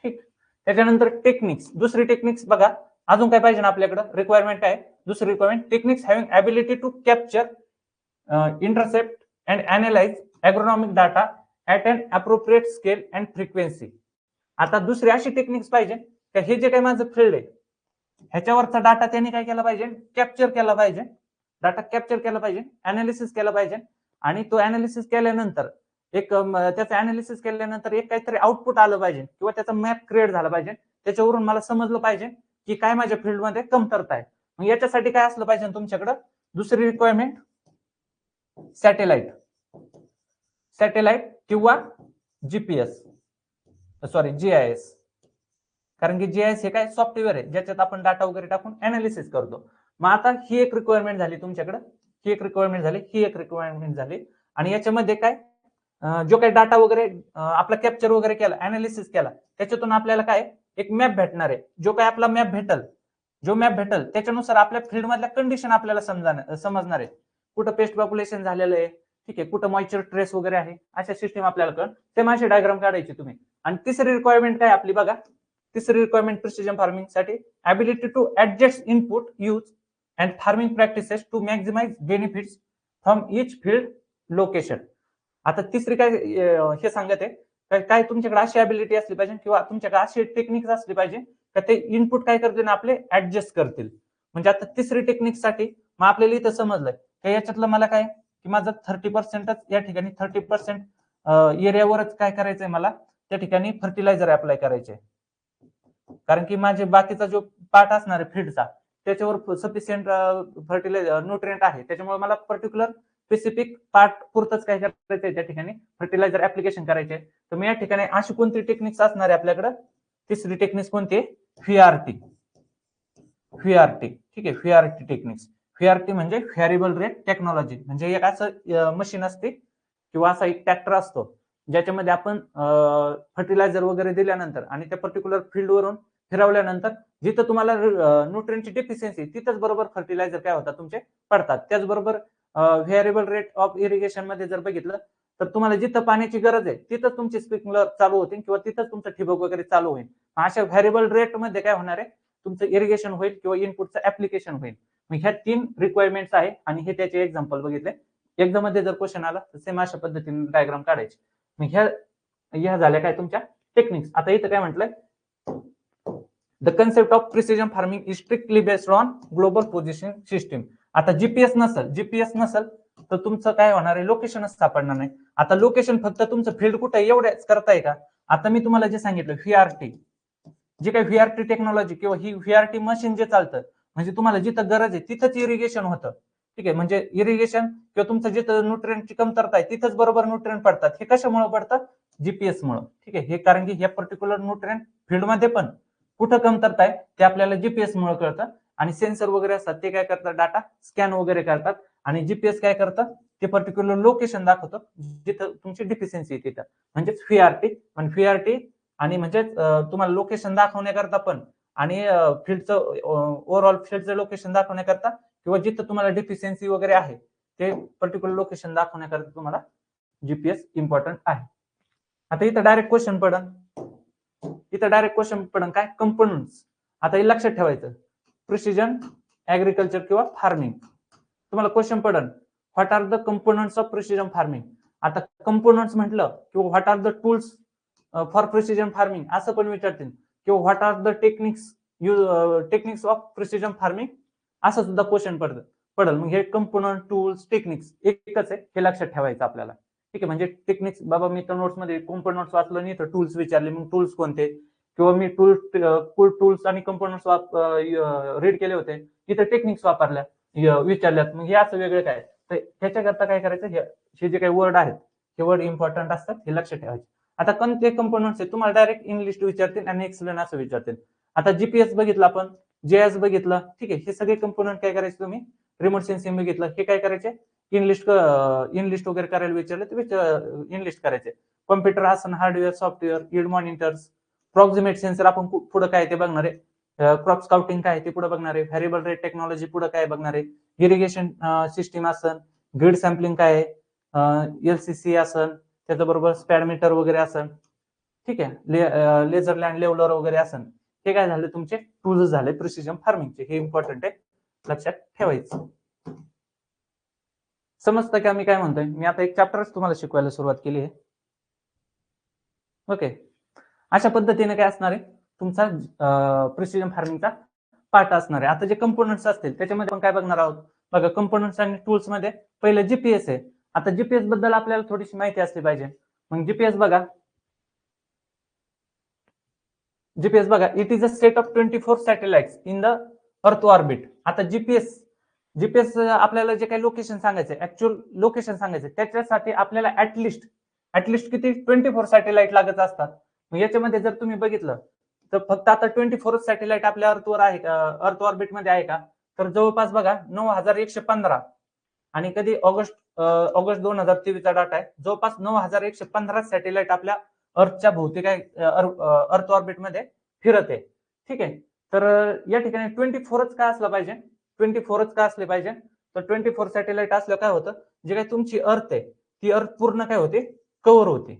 ठीक, त्याच्यानंतर टेक्निक्स. दुसरी टेक्निक्स बघा, अजून काय पाहिजे ना आपल्याकडे, रिक्वायरमेंट आहे दुसरी requirement, techniques having ability to capture, intercept and analyse agronomic data at an appropriate scale and frequency. आता दुसरी अशी टेक्निक्स पाहिजे की हे जे काही माझं फील्ड आहे ह्याच्यावरचा डाटा त्यांनी काय केला पाहिजे, कॅप्चर केला पाहिजे. डाटा कॅप्चर केला पाहिजे, अनालिसिस केला पाहिजे आणि तो अनालिसिस केल्यानंतर त्याचं अनालिसिस केल्यानंतर एक काहीतरी आउटपुट आलं पाहिजे किंवा त्याचा मॅप क्रिएट झाला पाहिजे. त्याच्यावरून मला समजलं पाहिजे की काय माझ्या फील्डमध्ये कमतरता आहे. मग याच्यासाठी काय असलं पाहिजे तुमच्याकडे, दुसरी रिक्वायरमेंट सॅटेलाइट किंवा जीपीएस, सॉरी जीआयएस. कारण की जीआयएस हे काय सॉफ्टवेअर आहे ज्याच्यात आपण डाटा वगैरे टाकून अनालिसिस करतो. मग आता ही एक रिक्वायरमेंट झाली तुमच्याकडे, ही एक रिक्वायरमेंट झाली आणि याच्यामध्ये काय जो काही डाटा वगैरे आपला कॅप्चर वगैरे केला, अनालिसिस केला, त्याच्यातून आपल्याला काय एक मॅप भेटणार आहे. जो काही आपला मॅप भेटल त्याच्यानुसार आपल्या फील्ड मधल्या कंडिशन आपल्याला समजणार आहे. कुठं पेस्ट पॉप्युलेशन झालेलं आहे, ठीक आहे, कुठं मॉइश्चर ट्रेस वगैरे आहे, अशा सिस्टीम आपल्याला कळ. ते माझी डायग्राम काढायची तुम्ही. आणि तिसरी रिक्वायरमेंट काय आपली बघा, तिसरी रिक्वायरमेंट प्रिसिजन फार्मिंग साठी, ability to adjust input use and farming practices to maximise benefits from each field location. आता तिसरी काय हे सांगत आहे, काय तुमच्याकडे अशी ॲबिलिटी असली पाहिजे किंवा तुमच्याकडे अशी टेक्निक्स असली पाहिजे का ते इनपुट काय करतील ना आपले ऍडजस्ट करतील. म्हणजे आता तिसरी टेक्निक साठी मग आपल्याला इथं समजलंय की याच्यातलं मला काय की माझं 30%च या ठिकाणी 30% एरियावरच काय करायचंय मला, त्या ठिकाणी फर्टिलायझर अप्लाय करायचे. कारण की माझे बाकीचा जो पार्ट असणार आहे फील्डचा त्याच्यावर सफिशियंट फर्टिलायझर न्यूट्रिएंट आहे, त्याच्यामुळे मला पर्टिक्युलर स्पेसिफिक पार्ट पुरतच काय करायचंय त्या ठिकाणी फर्टिलायझर ऍप्लिकेशन करायचे. तर मी या ठिकाणी अशी कोणती टेक्निक्स असणार आहे आपल्याकडे, तिसरी टेक्निक्स कोणती, व्हीआरटी. ठीक आहे, व्हीआरटी टेक्निक्स. व्हीआरटी म्हणजे व्हेरिएबल रेट टेक्नॉलॉजी. म्हणजे एक असं मशीन असते किंवा असा एक ट्रॅक्टर असतो ज्याच्यामध्ये आपण फर्टिलायझर वगैरे दिल्यानंतर आणि त्या पर्टिक्युलर फील्डवरून फिरवल्यानंतर जिथं तुम्हाला न्यूट्रिएंटची डेफिशियन्सी तिथंच बरोबर फर्टिलायझर काय होतात तुमचे पडतात. त्याचबरोबर व्हेरिएबल रेट ऑफ इरिगेशन मध्ये जर बघितलं तर तुम्हाला जिथं पाण्याची गरज आहे तिथंच तुमची स्प्रिंकलर चालू होतील किंवा तिथंच तुमचं ठिबक वगैरे चालू होईल. अशा व्हेरिएबल रेट मध्ये काय होणार आहे, तुमचं इरिगेशन होईल किंवा इनपुटचं ऍप्लिकेशन होईल. मग ह्या 3 रिक्वायरमेंट्स आहे आणि हे त्याचे एक्झाम्पल बघितले. एक्झाम मध्ये जर क्वेश्चन आला तर सेम अशा पद्धतीने डायग्राम काढायची. मग ह्या झाल्या काय तुमच्या टेक्निक्स. आता इथं काय म्हटलंय, the concept of precision farming is strictly based on global positioning system. आता जीपीएस नसेल तर तुमचं काय होणार आहे, लोकेशनच सापडणार नाही. आता लोकेशन फक्त तुमचं फील्ड कुठे एवढ्याच करताय का. आता मी तुम्हाला जे सांगितलं व्हीआरटी, जे काही व्हीआरटी टेक्नॉलॉजी किंवा ही व्हीआरटी मशीन जे चालतं म्हणजे तुम्हाला जिथं गरज आहे तिथंच इरिगेशन होतं. ठीक आहे, म्हणजे इरिगेशन किंवा तुमचं जिथं न्यूट्रिएंटची कमतरता आहे तिथंच बरोबर न्यूट्रिएंट पडतात. हे कशामुळे पडतं, जीपीएस मुळे. ठीक आहे, हे कारण की ह्या पर्टिक्युलर न्यूट्रिएंट फील्डमध्ये पण कुठं कमतरता आहे ते आपल्याला जीपीएस मुळे कळतं. आणि सेन्सर वगैरे असतात ते काय करतात, डाटा स्कॅन वगैरे करतात आणि जीपीएस काय करतं, ते पर्टिक्युलर लोकेशन दाखवतं जिथं तुमची डिफिशियन्सी आहे तिथं. म्हणजेच व्हीआरटी आणि म्हणजे तुम्हाला लोकेशन दाखवण्याकरता पण आणि फील्डचं ओव्हरऑल फील्डचं लोकेशन दाखवण्याकरता किंवा जिथं तुम्हाला डिफिशियन्सी वगैरे आहे ते पर्टिक्युलर लोकेशन दाखवण्याकरता तुम्हाला जीपीएस इम्पॉर्टंट आहे. आता इथं डायरेक्ट क्वेश्चन पडन काय, कंपोनंट्स. आता हे लक्षात ठेवायचं, प्रिसिजन ऍग्रिकल्चर किंवा फार्मिंग. तुम्हाला क्वेश्चन पडन, what are the components of precision farming. आता कंपोनंट्स म्हटलं किंवा what are the tools for precision farming असं पण विचारतील, किंवा what are the techniques of precision farming असं सुद्धा क्वेश्चन पडल. मग हे कंपोनंट, टूल्स, टेक्निक्स एकच आहे हे लक्षात ठेवायचं आपल्याला. ठीक आहे, म्हणजे टेक्निक्स बाबा मी तर नोट्स मध्ये कंपोनंट्स वाचलं नाही तर टूल्स विचारले, मग टूल्स कोणते, किंवा मी टूल्स आणि कंपोनंट्स रीड केले होते तिथे टेक्निक्स विचारल्यात. मग हे असं वेगळं काय, तर ह्याच्याकरता काय करायचं, हे जे काही वर्ड आहेत हे वर्ड इम्पॉर्टंट असतात हे लक्षात ठेवायचे. आता कोणते कंपोनंट्स आहेत तुम्हाला डायरेक्ट इंग्लिश विचारतील आणि एक्सप्लेन असं विचारतील. आता जीपीएस बघितलं आपण, जेएस बघितलं. ठीक आहे, हे सगळे कंपोनंट काय करायचे तुम्ही, रिमोट सेन्सिंग बघितलं, हे काय करायचे, इनलिस्ट वगैरे करायला विचारलं तर इनलिस्ट करायचे. कॉम्प्युटर असं hardware, software, yield monitors, proximate sensor आपण पुढे काय ते बघणार आहे, क्रॉप स्काउटिंग काय ते पुढे बघणार आहे, व्हेरिएबल रेट टेक्नॉलॉजी पुढे काय बघणार आहे, इरिगेशन सिस्टीम असन, ग्रिड सॅम्पलिंग काय आहे, एलसीसी असन, त्याच्याबरोबर स्पॅडमीटर वगैरे असन. ठीक आहे, लेझर लँड लेवलर वगैरे असन. हे काय झाले तुमचे टूल्स झाले प्रिसिजन फार्मिंगचे. हे इम्पॉर्टंट आहे, लक्षात ठेवायचं. समजतं का मी काय म्हणतोय. मी आता एक चॅप्टरच तुम्हाला शिकवायला सुरुवात केली आहे. ओके, अशा पद्धतीने काय असणार आहे तुमचा प्रिसिजन फार्मिंगचा पार्ट असणार आहे. आता जे कंपोनंट्स असतील त्याच्यामध्ये आपण काय बघणार आहोत बघा, कंपोनंट्स आणि टूल्स मध्ये पहिलं जीपीएस आहे. आता जीपीएस बद्दल आपल्याला थोडीशी माहिती असली पाहिजे. मग जीपीएस बघा, it is a set of 24 satellites in the earth orbit. आता जीपीएस आपल्याला जे काही लोकेशन सांगायचं, ऍक्च्युअल लोकेशन सांगायचं, त्याच्यासाठी आपल्याला ऍटलिस्ट किती 24 सॅटेलाइट लागत असतात. मग याच्यामध्ये जर तुम्ही बघितलं तर फक्त आता 24 सॅटेलाइट आपल्या अर्थवर आहे का, अर्थ ऑर्बिट मध्ये आहे का, तर जवळपास बघा 9115. आणि कधी ऑगस्ट 2023 चा डाटा आहे, जवळपास 9115 सॅटेलाइट आपल्या अर्थच्या भोवती काय अर्थ ऑर्बिट मध्ये फिरत आहे. ठीक आहे, तर या ठिकाणी 24च का असलं पाहिजे, 24च का असले पाहिजे, तर 24 सॅटेलाइट असलं काय होतं, जे काही तुमची अर्थ आहे ती अर्थ पूर्ण काय होते, कव्हर होते.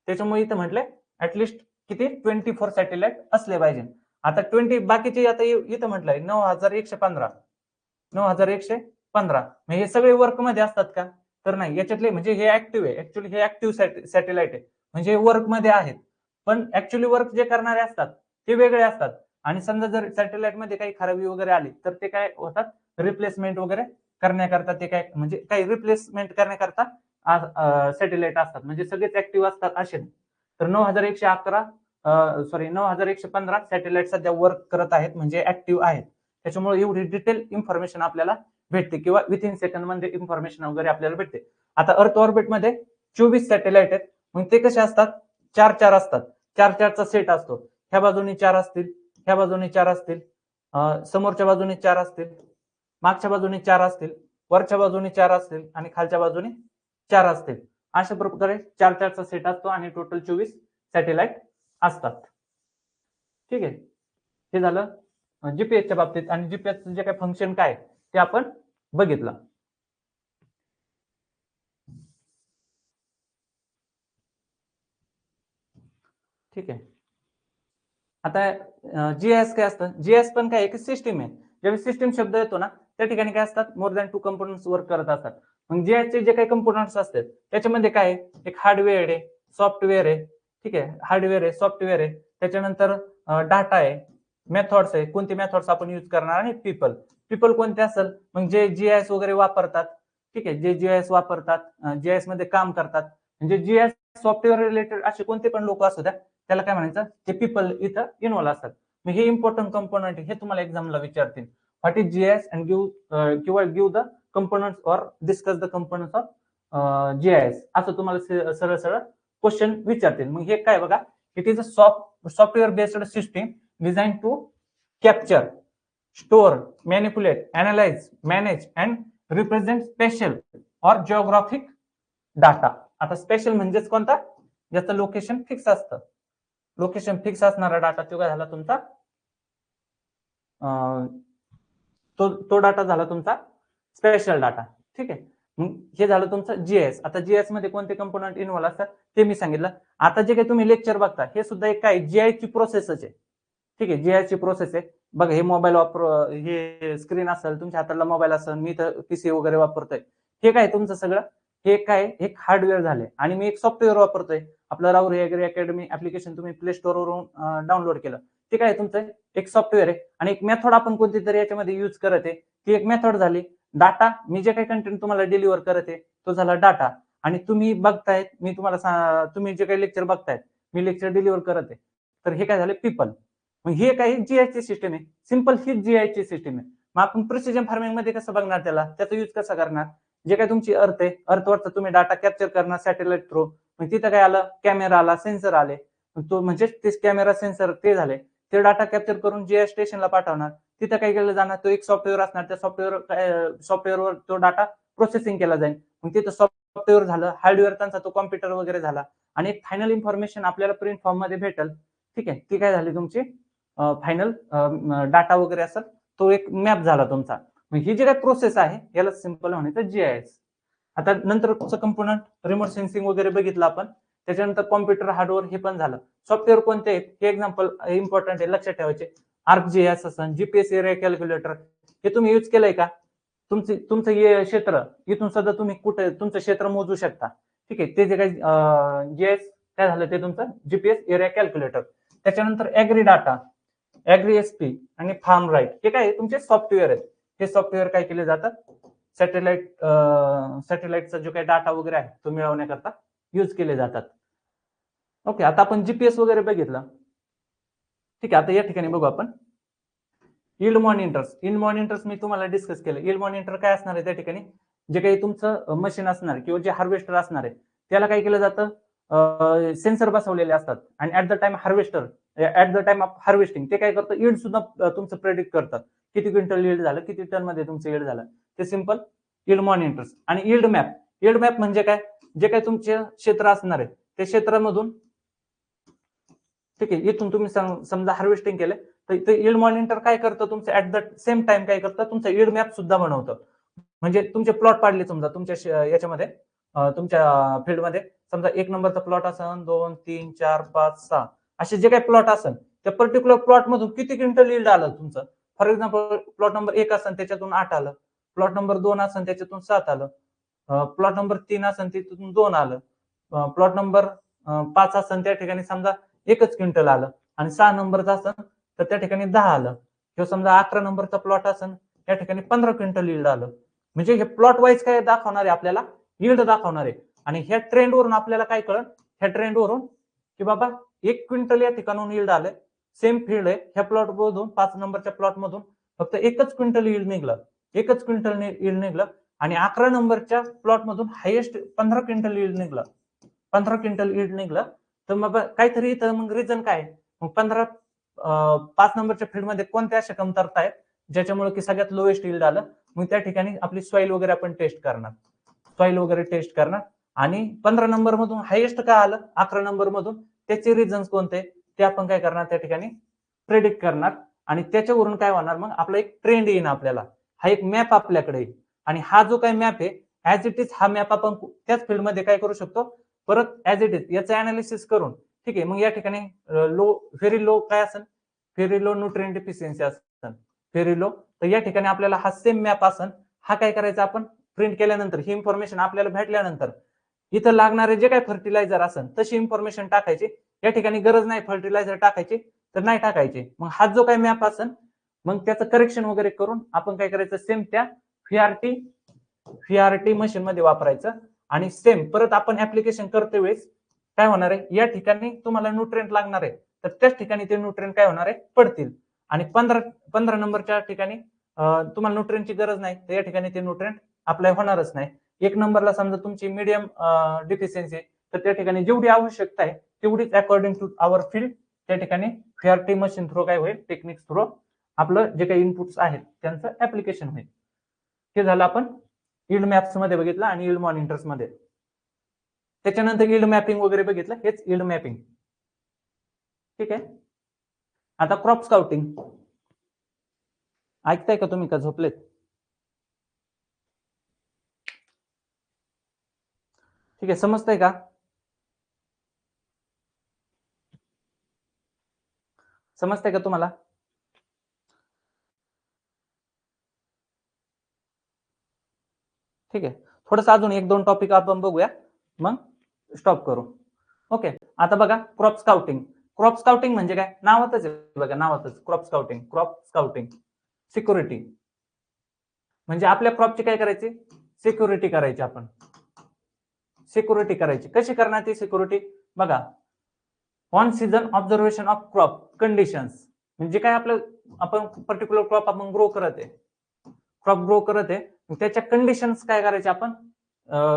त्याच्यामुळे इथं म्हटलंय ऍटलिस्ट किती 24 सॅटेलाइट असले पाहिजे. आता बाकीचे आता इथं म्हटलंय 9115. हे सगळे वर्क मध्ये असतात का, तर नाही. याच्यातले म्हणजे हे ऍक्टिव्ह आहे, ऍक्च्युअली हे ऍक्टिव्ह सॅटेलाइट आहे, म्हणजे वर्क मध्ये आहेत. पण ऍक्च्युअली वर्क जे करणारे असतात ते वेगळे असतात. आणि समजा जर सॅटेलाइट मध्ये काही खराबी वगैरे आली तर ते काय होतात, रिप्लेसमेंट वगैरे करण्याकरता, ते काय म्हणजे काही रिप्लेसमेंट करण्याकरता सॅटेलाइट असतात. म्हणजे सगळेच ऍक्टिव्ह असतात असे. तर 9115 सॅटेलाइट सध्या वर्क करत आहेत, म्हणजे ऍक्टिव्ह आहेत. त्याच्यामुळे एवढी डिटेल इन्फॉर्मेशन आपल्याला भेटते किंवा विथिन सेकंड मध्ये इन्फॉर्मेशन वगैरे आपल्याला भेटते. आता अर्थ ऑर्बिटमध्ये 24 सॅटेलाइट आहेत. मग ते कसे असतात? 4-4 असतात. 4-4चा सेट असतो. ह्या बाजूने 4 असतील, ह्या बाजूने 4 असतील, समोरच्या बाजूने 4 असतील, मागच्या बाजूने 4 असतील, वरच्या बाजूने 4 असतील आणि खालच्या बाजूने 4 असतील. अशा प्रकारे 4-4चा सेट असतो आणि टोटल 24 सॅटेलाइट असतात. ठीक आहे, हे झालं जीपीएसच्या बाबतीत. आणि जीपीएसचं जे काही फंक्शन काय ते आपण बघितलं. ठीक आहे, आता जीएस काय असतं? जीएस पण काय एक सिस्टीम आहे. ज्यावेळी सिस्टीम शब्द येतो ना त्या ठिकाणी काय असतात? मोर दॅन 2 कंपोनंट्स वर्क करत असतात. मग जीएस चे जे काही कंपोनंट्स असतात त्याच्यामध्ये काय आहे? एक हार्डवेअर आहे, सॉफ्टवेअर आहे. ठीक आहे, हार्डवेअर आहे, सॉफ्टवेअर आहे, त्याच्यानंतर डाटा आहे, मेथड्स आहे, कोणते मेथड्स आपण यूज करणार, आणि पीपल. पीपल कोणते असेल? मग जे जीआयएस वगैरे वापरतात. ठीक आहे, जे जीआयएस वापरतात, जीआयएस मध्ये काम करतात, म्हणजे जीआयएस सॉफ्टवेअर रिलेटेड असे कोणते पण लोक असू द्या, त्याला काय म्हणायचं? ते पीपल इथं इन्व्हॉल्व असतात. मग हे इम्पॉर्टंट कंपोनंट हे तुम्हाला एक्झामला विचारतील. व्हॉट इज जीआयएस अँड किंवा give the components or discuss the components of GIS, असं तुम्हाला सरळ सरळ क्वेश्चन विचारतील. मग हे काय बघा, it is a software based system design to capture, store, manipulate, analyse, manage and represent special or geographic data. आता स्पेशल म्हणजेच कोणता? ज्याचं लोकेशन फिक्स असतं. लोकेशन फिक्स असणारा डाटा तो काय झाला तुमचा? तो डाटा झाला तुमचा स्पेशल डाटा. ठीक आहे, मग हे झालं तुमचं जीएस. आता जीएस मध्ये कोणते कंपोनंट इन्व्हॉल्व असतात ते मी सांगितलं. आता जे काही तुम्ही लेक्चर बघता हे सुद्धा एक काय जीआय ची प्रोसेसच आहे. ठीक आहे, जीआय ची प्रोसेस आहे. बघा, हे मोबाईल हे स्क्रीन असेल, तुमच्या हाताला मोबाईल असेल, मी तर पीसी वगैरे वापरतोय, हे काय तुमचं सगळं हे काय एक हार्डवेअर झाले, आणि मी एक सॉफ्टवेअर वापरतोय. आपलं राहुरी ऍग्री अकॅडमी ऍप्लिकेशन तुम्ही प्ले स्टोर वरून डाउनलोड केलं, ते काय तुमचं एक सॉफ्टवेअर आहे. आणि एक मेथड आपण कोणती तरी याच्यामध्ये यूज करत आहे, ती एक मेथड झाली. डाटा, मी जे काही कंटेंट तुम्हाला डिलिव्हर करत आहे तो झाला डाटा. आणि तुम्ही बघतायत, मी तुम्हाला तुम्ही जे काही लेक्चर बघतायत, मी लेक्चर डिलिव्हर करत आहे, तर हे काय झाले? पीपल. मग हे काही जीआयची सिस्टम आहे. सिंपल ही जीआयची सिस्टम आहे. मग आपण प्रिसिजन फार्मिंग मध्ये कसं बघणार त्याचा यूज कसा करणार? जे काही तुमची अर्थ आहे, अर्थवरचा तुम्ही डाटा कॅप्चर करणार सॅटेलाइट थ्रू. मग तिथं काय आलं? कॅमेरा आला, सेन्सर आले. तो म्हणजे ते कॅमेरा, सेन्सर ते झाले, ते डाटा कॅप्चर करून जीआय स्टेशनला पाठवणार. तिथं काय केलं जाणार? तो एक सॉफ्टवेअर असणार, त्या सॉफ्टवेअरवर तो डाटा प्रोसेसिंग केला जाईल. मग तिथं सॉफ्टवेअर झालं, हार्डवेअर त्यांचा तो कॉम्प्युटर वगैरे झाला, आणि एक फायनल इन्फॉर्मेशन आपल्याला प्रिंट फॉर्म मध्ये भेटेल. ठीक आहे, ती काय झाली तुमची फायनल डाटा वगैरे असेल, तो एक मॅप झाला तुमचा. ही जी काही प्रोसेस आहे याला सिंपल म्हणायचं जीआयएस. आता नंतर कंपोनंट रिमोट सेन्सिंग वगैरे बघितलं आपण. त्याच्यानंतर कॉम्प्युटर, हार्डवेअर हे पण झालं. सॉफ्टवेअर कोणते आहेत हे एक्झाम्पल इम्पॉर्टंट आहे, लक्षात ठेवायचे. आर्कजीएस असेल, जीपीएस एरिया कॅल्क्युलेटर, हे तुम्ही यूज केलंय का? तुमचं क्षेत्र, इथून सुद्धा तुम्ही कुठे तुमचं क्षेत्र मोजू शकता. ठीक आहे, ते जे काही जीएस काय झालं ते तुमचं जीपीएस एरिया कॅल्क्युलेटर. त्याच्यानंतर ऍग्री डाटा, ऍग्री एसपी आणि फार्म राईट, हे काय तुमचे सॉफ्टवेअर आहेत. हे सॉफ्टवेअर काय केले जातात? सॅटेलाइटचा जो काही डाटा वगैरे आहे तो मिळवण्याकरता यूज केले जातात. ओके, आता आपण जीपीएस वगैरे बघितलं. ठीक आहे, आता या ठिकाणी बघू आपण यील्ड मॉनिटर्स. यील्ड मॉनिटर्स मी तुम्हाला डिस्कस केलं. यील्ड मॉनिटर काय असणार आहे? त्या ठिकाणी जे काही तुमचं मशीन असणार किंवा जे हार्वेस्टर असणार आहे त्याला काय केलं जातं? सेन्सर बसवलेले असतात, आणि at the time of harvesting ते काय करतं? यील्ड सुद्धा तुमचं प्रेडिक्ट करतात. किती क्विंटल यील्ड झालं, किती टन मध्ये तुमचं यील्ड झालं, ते सिंपल यील्ड मॉनिटर्स. आणि यील्ड मॅप, यील्ड मॅप म्हणजे काय? जे काही तुमचे क्षेत्र असणार आहे त्या क्षेत्रामधून, ठीक आहे, इथून तुम्ही समजा हार्वेस्टिंग केलं, तर ते यील्ड मॉनिटर काय करतं? तुमचं ऍट द सेम टाइम काय करतं? तुमचं यील्ड मॅप सुद्धा बनवतं. म्हणजे तुमचे प्लॉट पाडले समजा तुमच्या याच्यामध्ये, तुमच्या फील्डमध्ये, समजा 1 नंबरचा प्लॉट असेल, 2, 3, 4, 5, 6 असे जे काही प्लॉट असेल, त्या पर्टिक्युलर प्लॉट मधून किती क्विंटल यील्ड आलं तुमचं. फॉर एक्झाम्पल, प्लॉट नंबर 1 असेल त्याच्यातून 8 आलं, प्लॉट नंबर 2 असेल त्याच्यातून 7 आलं, प्लॉट नंबर 3 असेल त्याच्यातून 2 आलं, प्लॉट नंबर 5 असेल त्या ठिकाणी समजा 1च क्विंटल आलं, आणि 6 नंबरचा असेल तर त्या ठिकाणी 10 आलं, किंवा समजा 11 नंबरचा प्लॉट असेल त्या ठिकाणी 15 क्विंटल यील्ड आलं. म्हणजे हे प्लॉट वाईज काय दाखवणार आहे? आपल्याला यील्ड दाखवणार आहे. आणि ह्या ट्रेंडवरून आपल्याला काय कळलं? ह्या ट्रेंडवरून की बाबा 1 क्विंटल या ठिकाणून यील्ड आलंय, सेम फील्ड आहे, ह्या प्लॉट मधून 5 नंबरच्या प्लॉट मधून फक्त 1च क्विंटल यील्ड निघलं, एकच क्विंटल यील्ड निघलं आणि 11 नंबरच्या प्लॉट मधून हायेस्ट 15 क्विंटल यील्ड निघलं, 15 क्विंटल यील्ड निघलं, तर मग काहीतरी इथं मग रिझन काय? मग 5 नंबरच्या फील्डमध्ये कोणत्या अशा कमतरता आहेत ज्याच्यामुळे की सगळ्यात लोएस्ट यील्ड आलं? मग त्या ठिकाणी आपली सॉइल वगैरे आपण टेस्ट करणार, सॉइल वगैरे टेस्ट करणार आणि 15 नंबर मधून हायेस्ट का आलं 11 नंबर मधून, त्याचे रिझन्स कोणते ते आपण काय करणार त्या ठिकाणी प्रेडिक्ट करणार आणि त्याच्यावरून काय होणार मग आपला एक ट्रेंड येईल, आपल्याला हा एक मॅप आपल्याकडे येईल आणि हा जो काही मॅप आहे ऍज इट इज हा मॅप आपण त्याच फील्डमध्ये काय करू शकतो परत ऍज इट इज याचं अनालिसिस करून, ठीक आहे, मग या ठिकाणी व्हेरी लो काय असेल, व्हेरी लो न्यूट्रिएंट डिफिशियन्सी असेल, व्हेरी लो, तर या ठिकाणी आपल्याला हा सेम मॅप असेल, हा काय करायचा आपण प्रिंट केल्यानंतर ही इन्फॉर्मेशन आपल्याला भेटल्यानंतर इथं लागणारे जे काही फर्टिलायझर असेल तशी इन्फॉर्मेशन टाकायची, या ठिकाणी गरज नाही फर्टिलायझर टाकायची तर नाही टाकायचे, मग हा जो काही मॅप असेल मग त्याचं करेक्शन वगैरे करून आपण काय करायचं सेम त्या व्हीआरटी मशीन मध्ये वापरायचं आणि सेम परत आपण ऍप्लिकेशन करते वेळेस काय होणार आहे, या ठिकाणी तुम्हाला न्यूट्रिएंट लागणार आहे तर त्याच ठिकाणी ते न्यूट्रिएंट काय होणार आहे पडतील आणि 15 नंबरच्या ठिकाणी तुम्हाला न्यूट्रिएंटची गरज नाही तर या ठिकाणी ते न्यूट्रिएंट अप्लाय होणारच नाही. 1 नंबरला समजा तुमची मीडियम डिफिशियन्सी तर त्या ठिकाणी जेवढी आवश्यकता आहे तेवढीच अकॉर्डिंग टू आवर फील्ड त्या ठिकाणी व्हीआरटी मशीन थ्रू काय होईल, टेक्निक्स थ्रू आपलं जे काही इनपुट्स आहेत त्यांचं ऍप्लिकेशन होईल. हे झालं आपण यील्ड मॅप्स मध्ये बघितलं आणि यील्ड मॉनिटर्स मध्ये. त्याच्यानंतर यील्ड मॅपिंग वगैरे बघितलं, हेच यील्ड मॅपिंग. ठीक आहे, आता क्रॉप स्काउटिंग ऐकताय का तुम्ही का झोपलेत? ठीक आहे, समजतंय का? समजतंय का तुम्हाला? ठीक आहे, थोडंसं अजून 1-2 टॉपिक आपण बघूया मग स्टॉप करू. ओके, आता बघा क्रॉप स्काउटिंग. क्रॉप स्काउटिंग म्हणजे काय? नावातच आहे बघा, नावातच crop scouting. Crop scouting security म्हणजे आपल्या क्रॉपची काय करायची, सिक्युरिटी करायची. आपण सिक्युरिटी करायची. कशी करणार ती सिक्युरिटी? बघा, on season observation of crop conditions म्हणजे काय, आपलं आपण पर्टिक्युलर क्रॉप आपण ग्रो करत आहे, क्रॉप ग्रो करत आहे, त्याच्या कंडिशन्स काय करायचे आपण,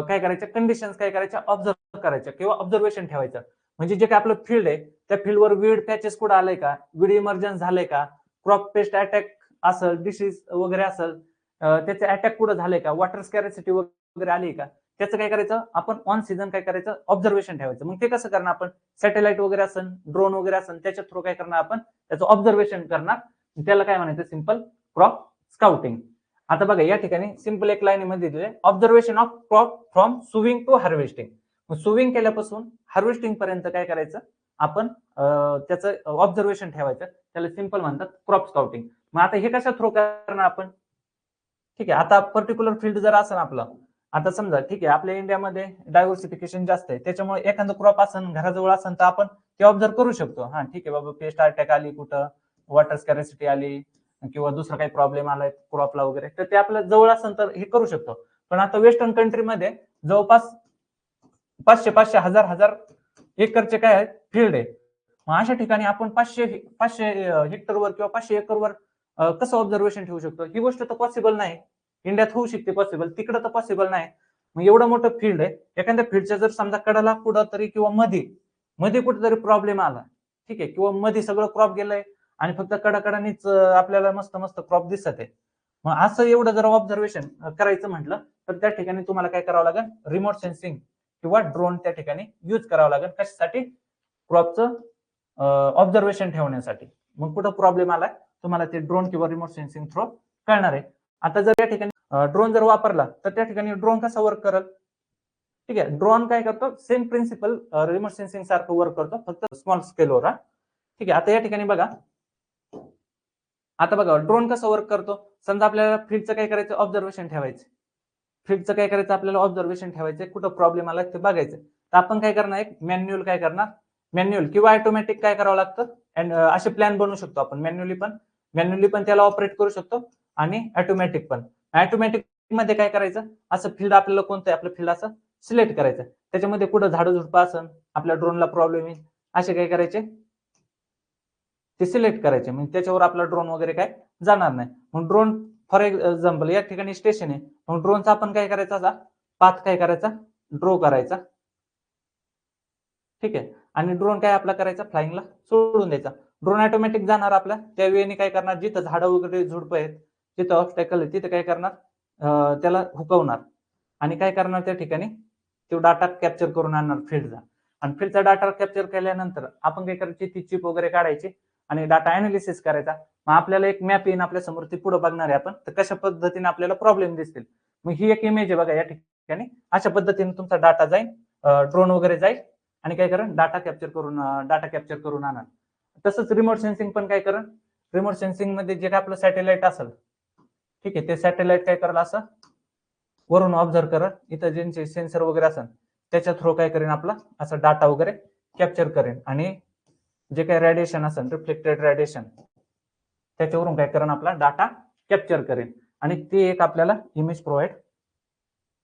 काय करायच्या कंडिशन्स काय करायच्या ऑब्झर्व करायच्या किंवा ऑब्झर्वेशन ठेवायचं. म्हणजे जे काय आपलं फील्ड आहे त्या फील्डवर वीड पॅचेस कुठं आलंय का, वीड इमर्जन्स झालंय का, क्रॉप पेस्ट अटॅक असेल, डिसीज वगैरे असेल, त्याचे अटॅक कुठं झाले का, वॉटर स्कॅरिसिटी वगैरे आली का, त्याचं काय करायचं आपण ऑन सीझन काय करायचं ऑब्झर्वेशन ठेवायचं. मग ते कसं करणार आपण, सॅटेलाइट वगैरे असेल, ड्रोन वगैरे असेल, त्याच्या थ्रू काय करणार आपण त्याचं ऑब्झर्वेशन करणार, त्याला काय म्हणायचं सिंपल क्रॉप स्काउटिंग. आता बघा या ठिकाणी सिंपल एक लाईन मध्ये दिले, observation of crop from sowing to harvesting. Sowing केल्यापासून हार्वेस्टिंग पर्यंत काय करायचं आपण त्याचं ऑब्झर्वेशन ठेवायचं, त्याला सिंपल म्हणतात क्रॉप स्काउटिंग. मग आता हे कशा थ्रू करणार आपण, ठीक आहे, आता पर्टिक्युलर फील्ड जर असेल आपलं, आता समजा ठीक आहे आपल्या इंडियामध्ये डायव्हर्सिफिकेशन जास्त आहे, त्याच्यामुळे एखादं क्रॉप असेल घराजवळ असेल तर आपण ते ऑब्झर्व करू शकतो. हा ठीक आहे बाबा, पेस्ट अटॅक आली कुठं, वॉटर स्कॅरिसिटी आली किंवा दुसरा काही प्रॉब्लेम आलाय क्रॉपला वगैरे, तर ते आपल्या जवळ असेल तर हे करू शकतो. पण आता वेस्टर्न कंट्रीमध्ये जवळपास 500 हजार एकरचे काय आहेत फील्ड आहे. मग अशा ठिकाणी आपण 500 हेक्टरवर किंवा 500 एकरवर कसं ऑब्झर्वेशन ठेवू शकतो? ही गोष्ट तर पॉसिबल नाही. इंडियात होऊ शकते पॉसिबल, तिकडे तर पॉसिबल नाही. मग एवढं मोठं फील्ड आहे, एखाद्या फील्डच्या जर समजा कडाला कुठं तरी किंवा मध्ये कुठेतरी प्रॉब्लेम आला, ठीक आहे, किंवा मध्ये सगळं क्रॉप गेलंय आणि फक्त कडाकडानीच आपल्याला मस्त मस्त क्रॉप दिसत आहे, मग असं एवढं जर ऑब्झर्वेशन करायचं म्हटलं तर त्या ठिकाणी तुम्हाला काय करावं लागेल, रिमोट सेन्सिंग किंवा ड्रोन त्या ठिकाणी युज करावं लागेल. कशासाठी? क्रॉपचं ऑब्झर्वेशन ठेवण्यासाठी. मग कुठं प्रॉब्लेम आलाय तुम्हाला ते ड्रोन किंवा रिमोट सेन्सिंग थ्रू कळणार आहे. आता जर या ठिकाणी ड्रोन जर वापरला तर त्या ठिकाणी ड्रोन कसा वर्क करेल, ठीक आहे, ड्रोन काय करतो सेम प्रिन्सिपल रिमोट सेन्सिंग सारखं वर्क करतो, फक्त स्मॉल स्केलवर. ठीक आहे, आता या ठिकाणी बघा, आता बघा ड्रोन कसं वर्क करतो. समजा आपल्याला फील्डचं काय करायचं ऑब्झर्वेशन ठेवायचं, फील्डचं काय करायचं आपल्याला ऑब्झर्वेशन ठेवायचं, कुठं प्रॉब्लेम आला ते बघायचं. तर आपण काय करणार, एक मॅन्युअल काय करणार, मॅन्युअल किंवा ऑटोमॅटिक काय करावं लागतं, अँड असे प्लॅन बनवू शकतो आपण. मॅन्युअली पण त्याला ऑपरेट करू शकतो आणि ऑटोमॅटिक पण. ऑटोमॅटिक मध्ये काय करायचं, असं फील्ड आपल्याला कोणतं आहे आपलं फील्ड असं सिलेक्ट करायचं, त्याच्यामध्ये कुठं झाडं झुडपं असेल, आपल्या ड्रोनला प्रॉब्लेम येईल, असे काय करायचे ते सिलेक्ट करायचे, म्हणजे त्याच्यावर आपला ड्रोन वगैरे काय जाणार नाही. मग ड्रोन फॉर एक्झाम्पल या ठिकाणी स्टेशन आहे, मग ड्रोनचा आपण काय करायचा, असा पाथ काय करायचा, ड्रॉ करायचा. ठीक आहे, आणि ड्रोन काय आपला करायचा, फ्लाइंगला सोडून द्यायचा. ड्रोन ऑटोमॅटिक जाणार आपला, त्यावेळी काय करणार, जिथं झाडं वगैरे झुडपं आहेत, जिथं ऑब्स्टॅकल आहे, तिथं काय करणार, त्याला हुकवणार आणि काय करणार, त्या ठिकाणी तो डाटा कॅप्चर करून आणणार फील्डचा. आणि फील्डचा डाटा कॅप्चर केल्यानंतर आपण काय करायची, ती चिप वगैरे काढायची आणि डाटा अनालिसिस करायचा. मग आपल्याला एक मॅप येईन आपल्या समोर, ती पुढे बघणार आहे आपण, तर कशा पद्धतीने आपल्याला प्रॉब्लेम दिसतील. मग ही एक इमेज आहे बघा या ठिकाणी. अशा पद्धतीने तुमचा डाटा जाईल, ड्रोन वगैरे जाईल आणि काय करा, डाटा कॅप्चर करून आणा. तसंच रिमोट सेन्सिंग पण काय करा, रिमोट सेन्सिंग मध्ये जे काय आपलं सॅटेलाइट असेल, ठीक आहे, ते सॅटेलाइट काय करेल, असं वरून ऑब्झर्व करा, इथं ज्यांचे सेन्सर वगैरे असेल त्याच्या थ्रू काय करेन, आपला असं डाटा वगैरे कॅप्चर करेन आणि जे काही रेडिएशन असेल, रिफ्लेक्टेड रेडिएशन, त्याच्यावरून काय करेन, आपला डाटा कॅप्चर करेन आणि ते एक आपल्याला इमेज प्रोव्हाइड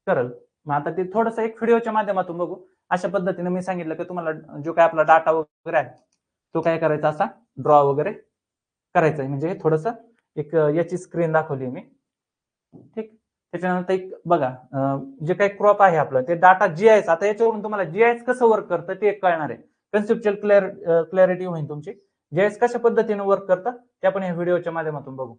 करेल. मग आता ते थोडंसं एक व्हिडिओच्या माध्यमातून बघू. अशा पद्धतीने मी सांगितलं की तुम्हाला जो काय आपला डाटा वगैरे आहे तो काय करायचा, असा ड्रॉ वगैरे करायचा. म्हणजे थोडंसं एक याची स्क्रीन दाखवली मी. ठीक, त्याच्यानंतर एक बघा, जे काही क्रॉप आहे आपलं, ते डाटा जीआयएस, आता याच्यावरून तुम्हाला जीआयएस कसं वर्क करतं ते एक कळणार आहे. कन्सेप्च्युअल क्लॅरिटी होईल तुमची. जीआयएस कशा पद्धतीने वर्क करतं ते आपण या व्हिडिओच्या माध्यमातून बघू.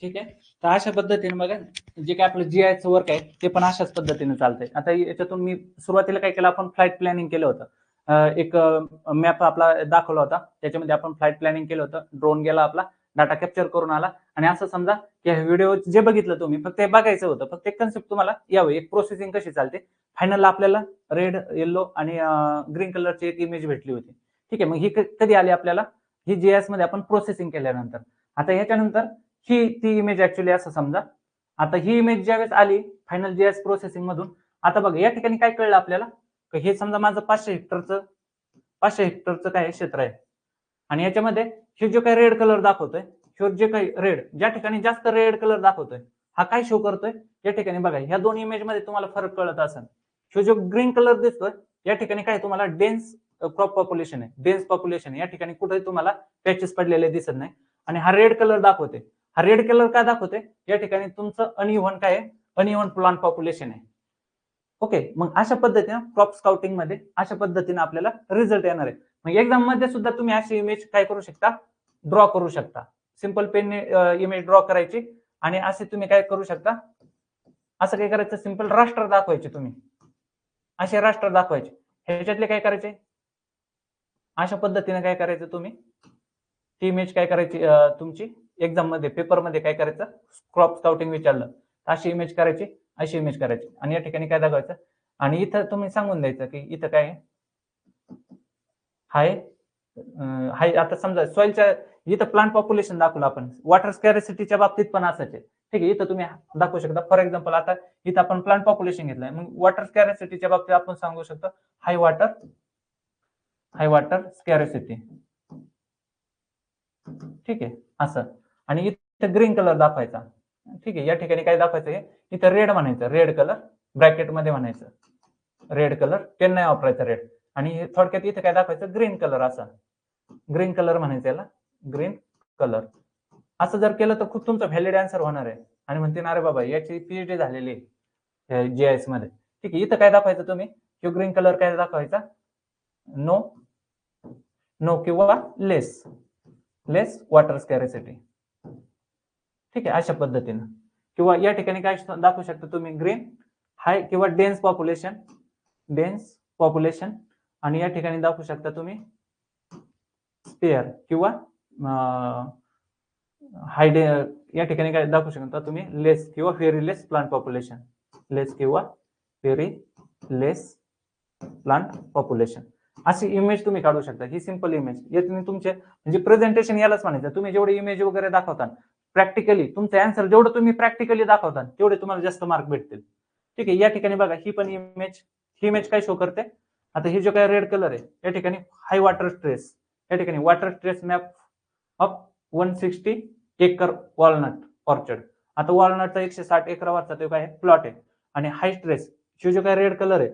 ठीक आहे, तर अशा पद्धतीने बघा, जे काय आपलं जीआयचं वर्क आहे ते पण अशाच पद्धतीने चालतंय. आता याच्यातून मी सुरुवातीला काय केलं, आपण फ्लाईट प्लॅनिंग केलं होतं. एक मॅप आपला दाखवला होता, त्याच्यामध्ये आपण फ्लाईट प्लॅनिंग केलं होतं. ड्रोन गेला आपला, डाटा कॅप्चर करून आला आणि असं समजा की व्हिडिओ जे बघितलं तुम्ही, फक्त ते बघायचं होतं, फक्त एक कन्सेप्ट तुम्हाला यावं, एक प्रोसेसिंग कशी चालते. फायनलला आपल्याला रेड, येलो आणि ग्रीन कलरची एक इमेज भेटली होती. ठीक आहे, मग ही कधी आली आपल्याला, ही जीआयएस मध्ये आपण प्रोसेसिंग केल्यानंतर. आता ह्याच्यानंतर ही ती इमेज ऍक्च्युअली असं समजा, आता ही इमेज ज्यावेळेस आली फायनल जीआयएस प्रोसेसिंग मधून, आता बघा या ठिकाणी काय कळलं आपल्याला, हे समजा माझं 500 हेक्टरचं काय क्षेत्र आहे आणि याच्यामध्ये हे जो काही रेड कलर दाखवतोय, जे काही रेड, ज्या ठिकाणी जास्त रेड कलर दाखवतोय, हा काय शो करतोय, या ठिकाणी बघा ह्या दोन इमेज मध्ये तुम्हाला फरक कळत असेल. जो ग्रीन कलर दिसतोय या ठिकाणी काय तुम्हाला डेन्स क्रॉप पॉप्युलेशन आहे, डेन्स पॉप्युलेशन, या ठिकाणी कुठे तुम्हाला पॅचेस पडलेले दिसत नाही. आणि हा रेड कलर दाखवते, हा रेड कलर काय दाखवते, या ठिकाणी तुमचं अनइव्हन काय आहे, अनइव्हन प्लांट पॉप्युलेशन आहे. ओके, मग अशा पद्धतीने क्रॉप स्काउटिंग मध्ये अशा पद्धतीने आपल्याला रिझल्ट येणार आहे. मग एक्झाम मध्ये सुद्धा तुम्ही अशी इमेज काय करू शकता, ड्रॉ करू शकता. सिंपल पेनने इमेज ड्रॉ करायची आणि असे तुम्ही काय करू शकता, असं काय करायचं, सिंपल राष्ट्र दाखवायचे तुम्ही, असे राष्ट्र दाखवायचे. ह्याच्यातले काय करायचे, अशा पद्धतीने काय करायचं तुम्ही, ती इमेज काय करायची, तुमची एक्झाम मध्ये पेपर मध्ये काय करायचं, क्रॉप स्काउटिंग विचारलं अशी इमेज करायची, अशी इमेज करायची आणि या ठिकाणी काय दाखवायचं. आणि इथं तुम्ही सांगून द्यायचं की इथं काय हाय, आता समजा सॉइलच्या इथं प्लांट पॉप्युलेशन दाखवलं आपण, वॉटर स्कॅरिसिटीच्या बाबतीत पण असंच आहे. ठीक आहे, इथं तुम्ही दाखवू शकता. फॉर एक्झाम्पल आता इथं आपण प्लांट पॉप्युलेशन घेतलंय, मग वॉटर स्कॅरिसिटीच्या बाबतीत आपण सांगू शकतो हाय वॉटर स्कॅरिसिटी. ठीक आहे, असं. आणि इथं ग्रीन कलर दाखवायचा. ठीक आहे, या ठिकाणी काय दाखवायचं, इथं रेड म्हणायचं, रेड कलर ब्रॅकेट मध्ये म्हणायचं, रेड कलर, पेन नाही वापरायचा रेड. आणि थोडक्यात इथं काय दाखवायचं, ग्रीन कलर असा. ग्रीन कलर म्हणायचं याला, ग्रीन कलर. असं जर केलं तर खूप तुमचं व्हॅलिड आन्सर होणार आहे आणि म्हणते ना अरे बाबा याची पीएचडी झालेली आहे जीआयएस मध्ये. ठीक आहे, इथं काय दाखवायचं तुम्ही, किंवा ग्रीन कलर काय दाखवायचा, नो नो किंवा लेस वॉटर स्कॅरेसिटी. ठीक आहे, अशा पद्धतीनं. किंवा या ठिकाणी काय दाखवू शकता तुम्ही, ग्रीन हाय किंवा डेन्स पॉप्युलेशन, आणि या ठिकाणी दाखवू शकता तुम्ही स्पेअर किंवा या ठिकाणी काय दाखवू शकता तुम्ही, लेस किंवा व्हेरी लेस प्लांट पॉप्युलेशन, लेस किंवा व्हेरी लेस प्लांट पॉप्युलेशन. अशी इमेज तुम्ही काढू शकता. ही सिंपल इमेज, या तुम्ही तुमचे म्हणजे प्रेझेंटेशन यालाच म्हणायचं. तुम्ही जेवढे इमेज वगैरे दाखवता प्रॅक्टिकली, तुमचं आन्सर जेवढं तुम्ही प्रॅक्टिकली दाखवता तेवढे तुम्हाला जास्त मार्क भेटतील. ठीक आहे, या ठिकाणी बघा ही पण इमेज, ही इमेज काय शो करते, आता ही जो काय रेड कलर आहे या ठिकाणी हाय वॉटर स्ट्रेस, या ठिकाणी water stress map of 160 acre walnut orchard. आता वॉलनटचा 160 एकरावरचा तो काय प्लॉट आहे, आणि हाय स्ट्रेस जो काय रेड कलर आहे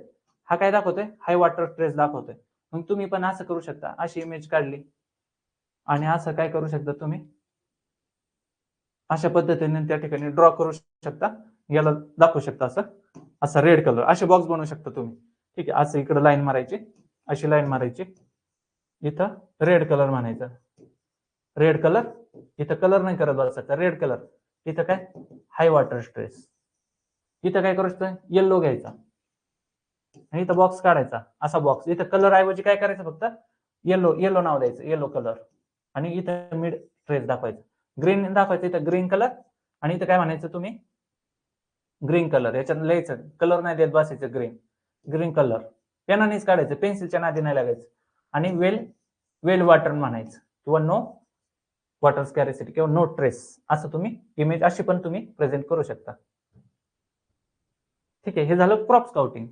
हा काय दाखवतोय, हाय वॉटर स्ट्रेस दाखवतोय. मग तुम्ही पण असं करू शकता, अशी इमेज काढली आणि असं काय करू शकता तुम्ही, अशा पद्धतीने त्या ठिकाणी ड्रॉ करू शकता, याला दाखवू शकता असं रेड कलर, असे बॉक्स बनवू शकता तुम्ही. ठीक आहे, असं इकडे लाईन मारायची, अशी लाईन मारायची, इथं रेड कलर म्हणायचं, रेड कलर, इथं कलर नाही करत बसायचा, रेड कलर, इथं काय हाय वॉटर स्ट्रेस, इथं काय करू शकतो, येल्लो घ्यायचा आणि इथं बॉक्स काढायचा, असा बॉक्स. इथं कलर ऐवजी काय करायचं, फक्त येलो नाव द्यायचं, येलो कलर, आणि इथं मिड ट्रेस दाखवायचं, ग्रीन दाखवायचं, इथं ग्रीन कलर, आणि इथं काय म्हणायचं तुम्ही, ग्रीन कलर. याच्यात लिहायचं, कलर नाही देत बसायचं, ग्रीन कलर पेनानेच काढायचं, पेन्सिलच्या नादी नाही लागायचं. आणि वेल वॉटर म्हणायचं, किंवा नो वॉटर स्कॅरेसिटी किंवा नो ट्रेस, असं तुम्ही इमेज अशी पण तुम्ही प्रेझेंट करू शकता. ठीक आहे, हे झालं क्रॉप स्काउटिंग.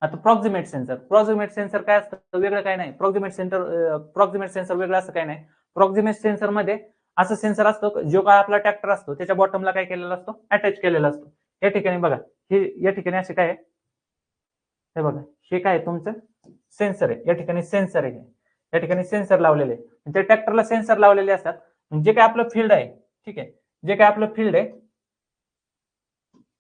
आता प्रॉक्सिमेट सेन्सर काय असतं, वेगळं काय नाही. प्रॉक्सिमेट सेन्सर वेगळं असं काय नाही. प्रॉक्सिमेट सेन्सर मध्ये असं सेन्सर असतो, जो काय आपला ट्रॅक्टर असतो त्याच्या बॉटमला काय केलेला असतो, अटॅच केलेला असतो. या ठिकाणी बघा, हे या ठिकाणी असे काय आहे, हे बघा, हे काय तुमचं सेन्सर आहे, या ठिकाणी सेन्सर आहे, या ठिकाणी सेन्सर लावलेले आहे. त्या ट्रॅक्टरला सेन्सर लावलेले असतात. जे काय आपलं फील्ड आहे, ठीक आहे, जे काय आपलं फील्ड आहे,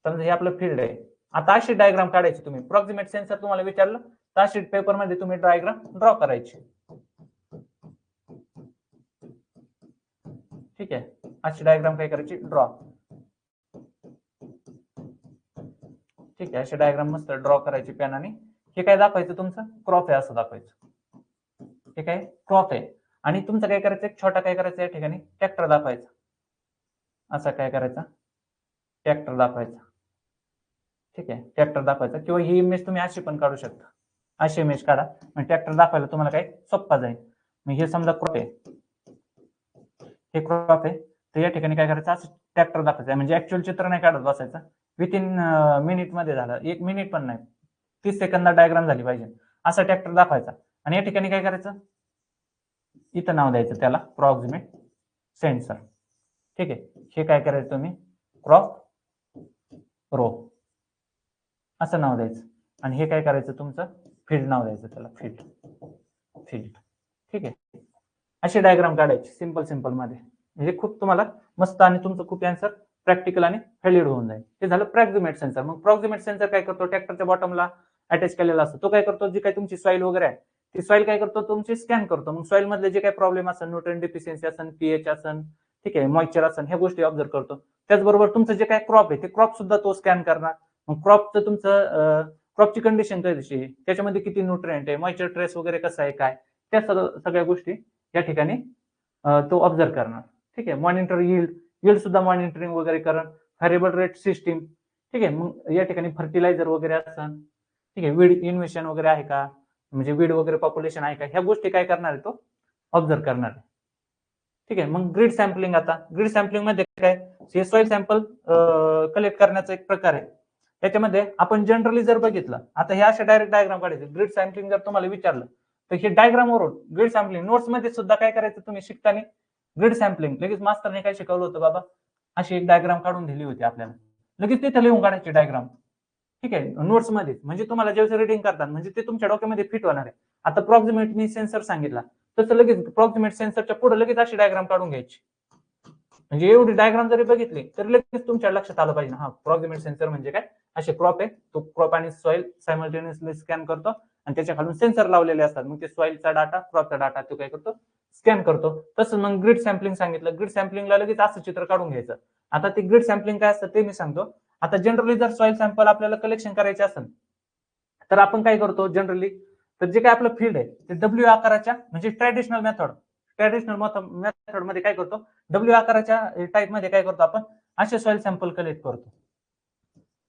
समजा हे आपलं फील्ड आहे. आता अशी डायग्राम काढायची तुम्ही, प्रॉक्सिमेट सेन्सर तुम्हाला विचारलं तर अशी पेपर मध्ये तुम्ही डायग्राम ड्रॉ करायची. ठीक आहे, अशी डायग्राम काय करायची, ड्रॉ. ठीक आहे, अशी डायग्राम मस्त ड्रॉ करायची पेनाने. हे काय दाखवायचं, तुमचं क्रॉप आहे असं दाखवायचं, हे काय क्रॉप आहे. आणि तुमचं काय करायचं, एक छोटा काय करायचं, या ठिकाणी ट्रॅक्टर दाखवायचा, असा काय करायचा, ट्रॅक्टर दाखवायचा. ठीक आहे, ट्रॅक्टर दाखवायचा. किंवा ही इमेज तुम्ही अशी पण काढू शकता, अशी इमेज काढा, म्हणजे ट्रॅक्टर दाखवायला तुम्हाला काय सोप्पा जाईल. मग हे समजा क्रॉप आहे, हे क्रॉप आहे, तर या ठिकाणी काय करायचं, असं ट्रॅक्टर दाखवायचं, म्हणजे ऍक्च्युअल चित्र नाही काढत बसायचं. विथिन मिनिट मध्ये झालं, 1 मिनिट पण नाही, 30 सेकंदात डायग्राम झाली पाहिजे, असा ट्रॅक्टर दाखवायचा. आणि या ठिकाणी काय करायचं, इथं नाव द्यायचं त्याला प्रॉक्सिमेट सेन्सर. ठीक आहे, हे काय करायचं तुम्ही, क्रॉप रो असं नाव द्यायचं. आणि हे काय करायचं, तुमचं फील्ड नाव द्यायचं त्याला, फील्ड. ठीक आहे, अशी डायग्राम काढायची सिंपल मध्ये, म्हणजे खूप तुम्हाला मस्त आणि तुमचं खूप आन्सर प्रॅक्टिकल आणि व्हॅलिड होऊन जाईल. हे झालं प्रॉक्सिमेट सेन्सर. मग प्रॉक्सिमेट सेन्सर काय करतो, ट्रॅक्टरच्या बॉटमला अटॅच केलेला असतो. तो काय करतो, जी काय तुमची सॉइल वगैरे आहे ती सॉइल काय करतो, तुमची स्कॅन करतो. मग सॉइल मधले जे काही प्रॉब्लेम असेल, न्यूट्रिएंट डिफिशियन्सी असेल, पीएच असेल, ठीक आहे, मॉइश्चर असेल, ह्या गोष्टी ऑब्झर्व करतो. त्याचबरोबर तुमचं जे काय क्रॉप आहे ते क्रॉप सुद्धा तो स्कॅन करणार. मग क्रॉपचं तुमचं क्रॉपची कंडिशन कशी आहे, त्याच्यामध्ये किती न्यूट्रिएंट आहे, मॉइश्चर ट्रेस वगैरे कसं आहे, काय, त्या सगळ्या गोष्टी या ठिकाणी तो ऑब्झर्व करणार. ठीक आहे, मॉनिटर यील्ड सुद्धा मॉनिटरिंग वगैरे करणार, व्हेरिएबल रेट सिस्टीम. ठीक आहे, मग या ठिकाणी फर्टिलायझर वगैरे असेल, ठीक आहे, वीड इन्व्हेशन वगैरे आहे का, म्हणजे वीड वगैरे पॉप्युलेशन आहे का, ह्या गोष्टी काय करणार आहे, तो ऑब्झर्व करणार आहे. ठीक आहे, मग ग्रीड सॅम्पलिंग. आता ग्रीड सॅम्पलिंग मध्ये काय, हे सॉइल सॅम्पल कलेक्ट करण्याचा एक प्रकार आहे. त्याच्यामध्ये आपण जनरली जर बघितलं, आता हे अशा डायरेक्ट डायग्राम काढायचे. ग्रीड सॅम्पलिंग जर तुम्हाला विचारलं तर हे डायग्राम वरून ग्रीड सॅम्पलिंग नोट्स मध्ये सुद्धा काय करायचं, तुम्ही शिकताना ग्रीड सॅम्पलिंग लगेच मास्टरने काय शिकवलं होतं बाबा, अशी एक डायग्राम काढून दिली होती आपल्याला, लगेच तिथे लिहून काढायची डायग्राम. ठीक आहे, नोट्स मध्ये, म्हणजे तुम्हाला ज्यावेळेस रिडिंग करतात म्हणजे ते तुमच्या डोक्यामध्ये फिट होणार आहे. आता प्रॉक्सिमेट मी सेन्सर सांगितला, तसं लगेच प्रॉक्सिमेट सेन्सरच्या पुढे लगेच अशी डायग्राम काढून घ्यायची. म्हणजे एवढी डायग्राम जरी बघितली तरी लगेच तुमच्या लक्षात आलं पाहिजे, हा प्रॉक्सिमेट सेन्सर म्हणजे काय, असे क्रॉप आहे, तो क्रॉप आणि सॉइल सायमल्टेनियसली स्कॅन करतो आणि त्याच्या खालून सेन्सर लावलेले असतात, मग ते सॉइलचा डाटा, क्रॉपचा डाटा तो काय करतो, स्कॅन करतो. तसं मग ग्रिड सॅम्पलिंग सांगितलं, ग्रिड सॅम्पलिंगला लगेच असं चित्र काढून घ्यायचं. आता ते ग्रिड सॅम्पलिंग काय असतं ते मी सांगतो. आता जनरली जर सॉइल सॅम्पल आपल्याला कलेक्शन करायचे असेल तर आपण काय करतो जनरली, तर जे काय आपलं फील्ड आहे ते डब्ल्यू आकाराच्या, म्हणजे ट्रॅडिशनल मेथड मध्ये काय करतो, डब्ल्यू आकाराच्या टाइप मध्ये काय करतो आपण, असे सॉइल सॅम्पल कलेक्ट करतो.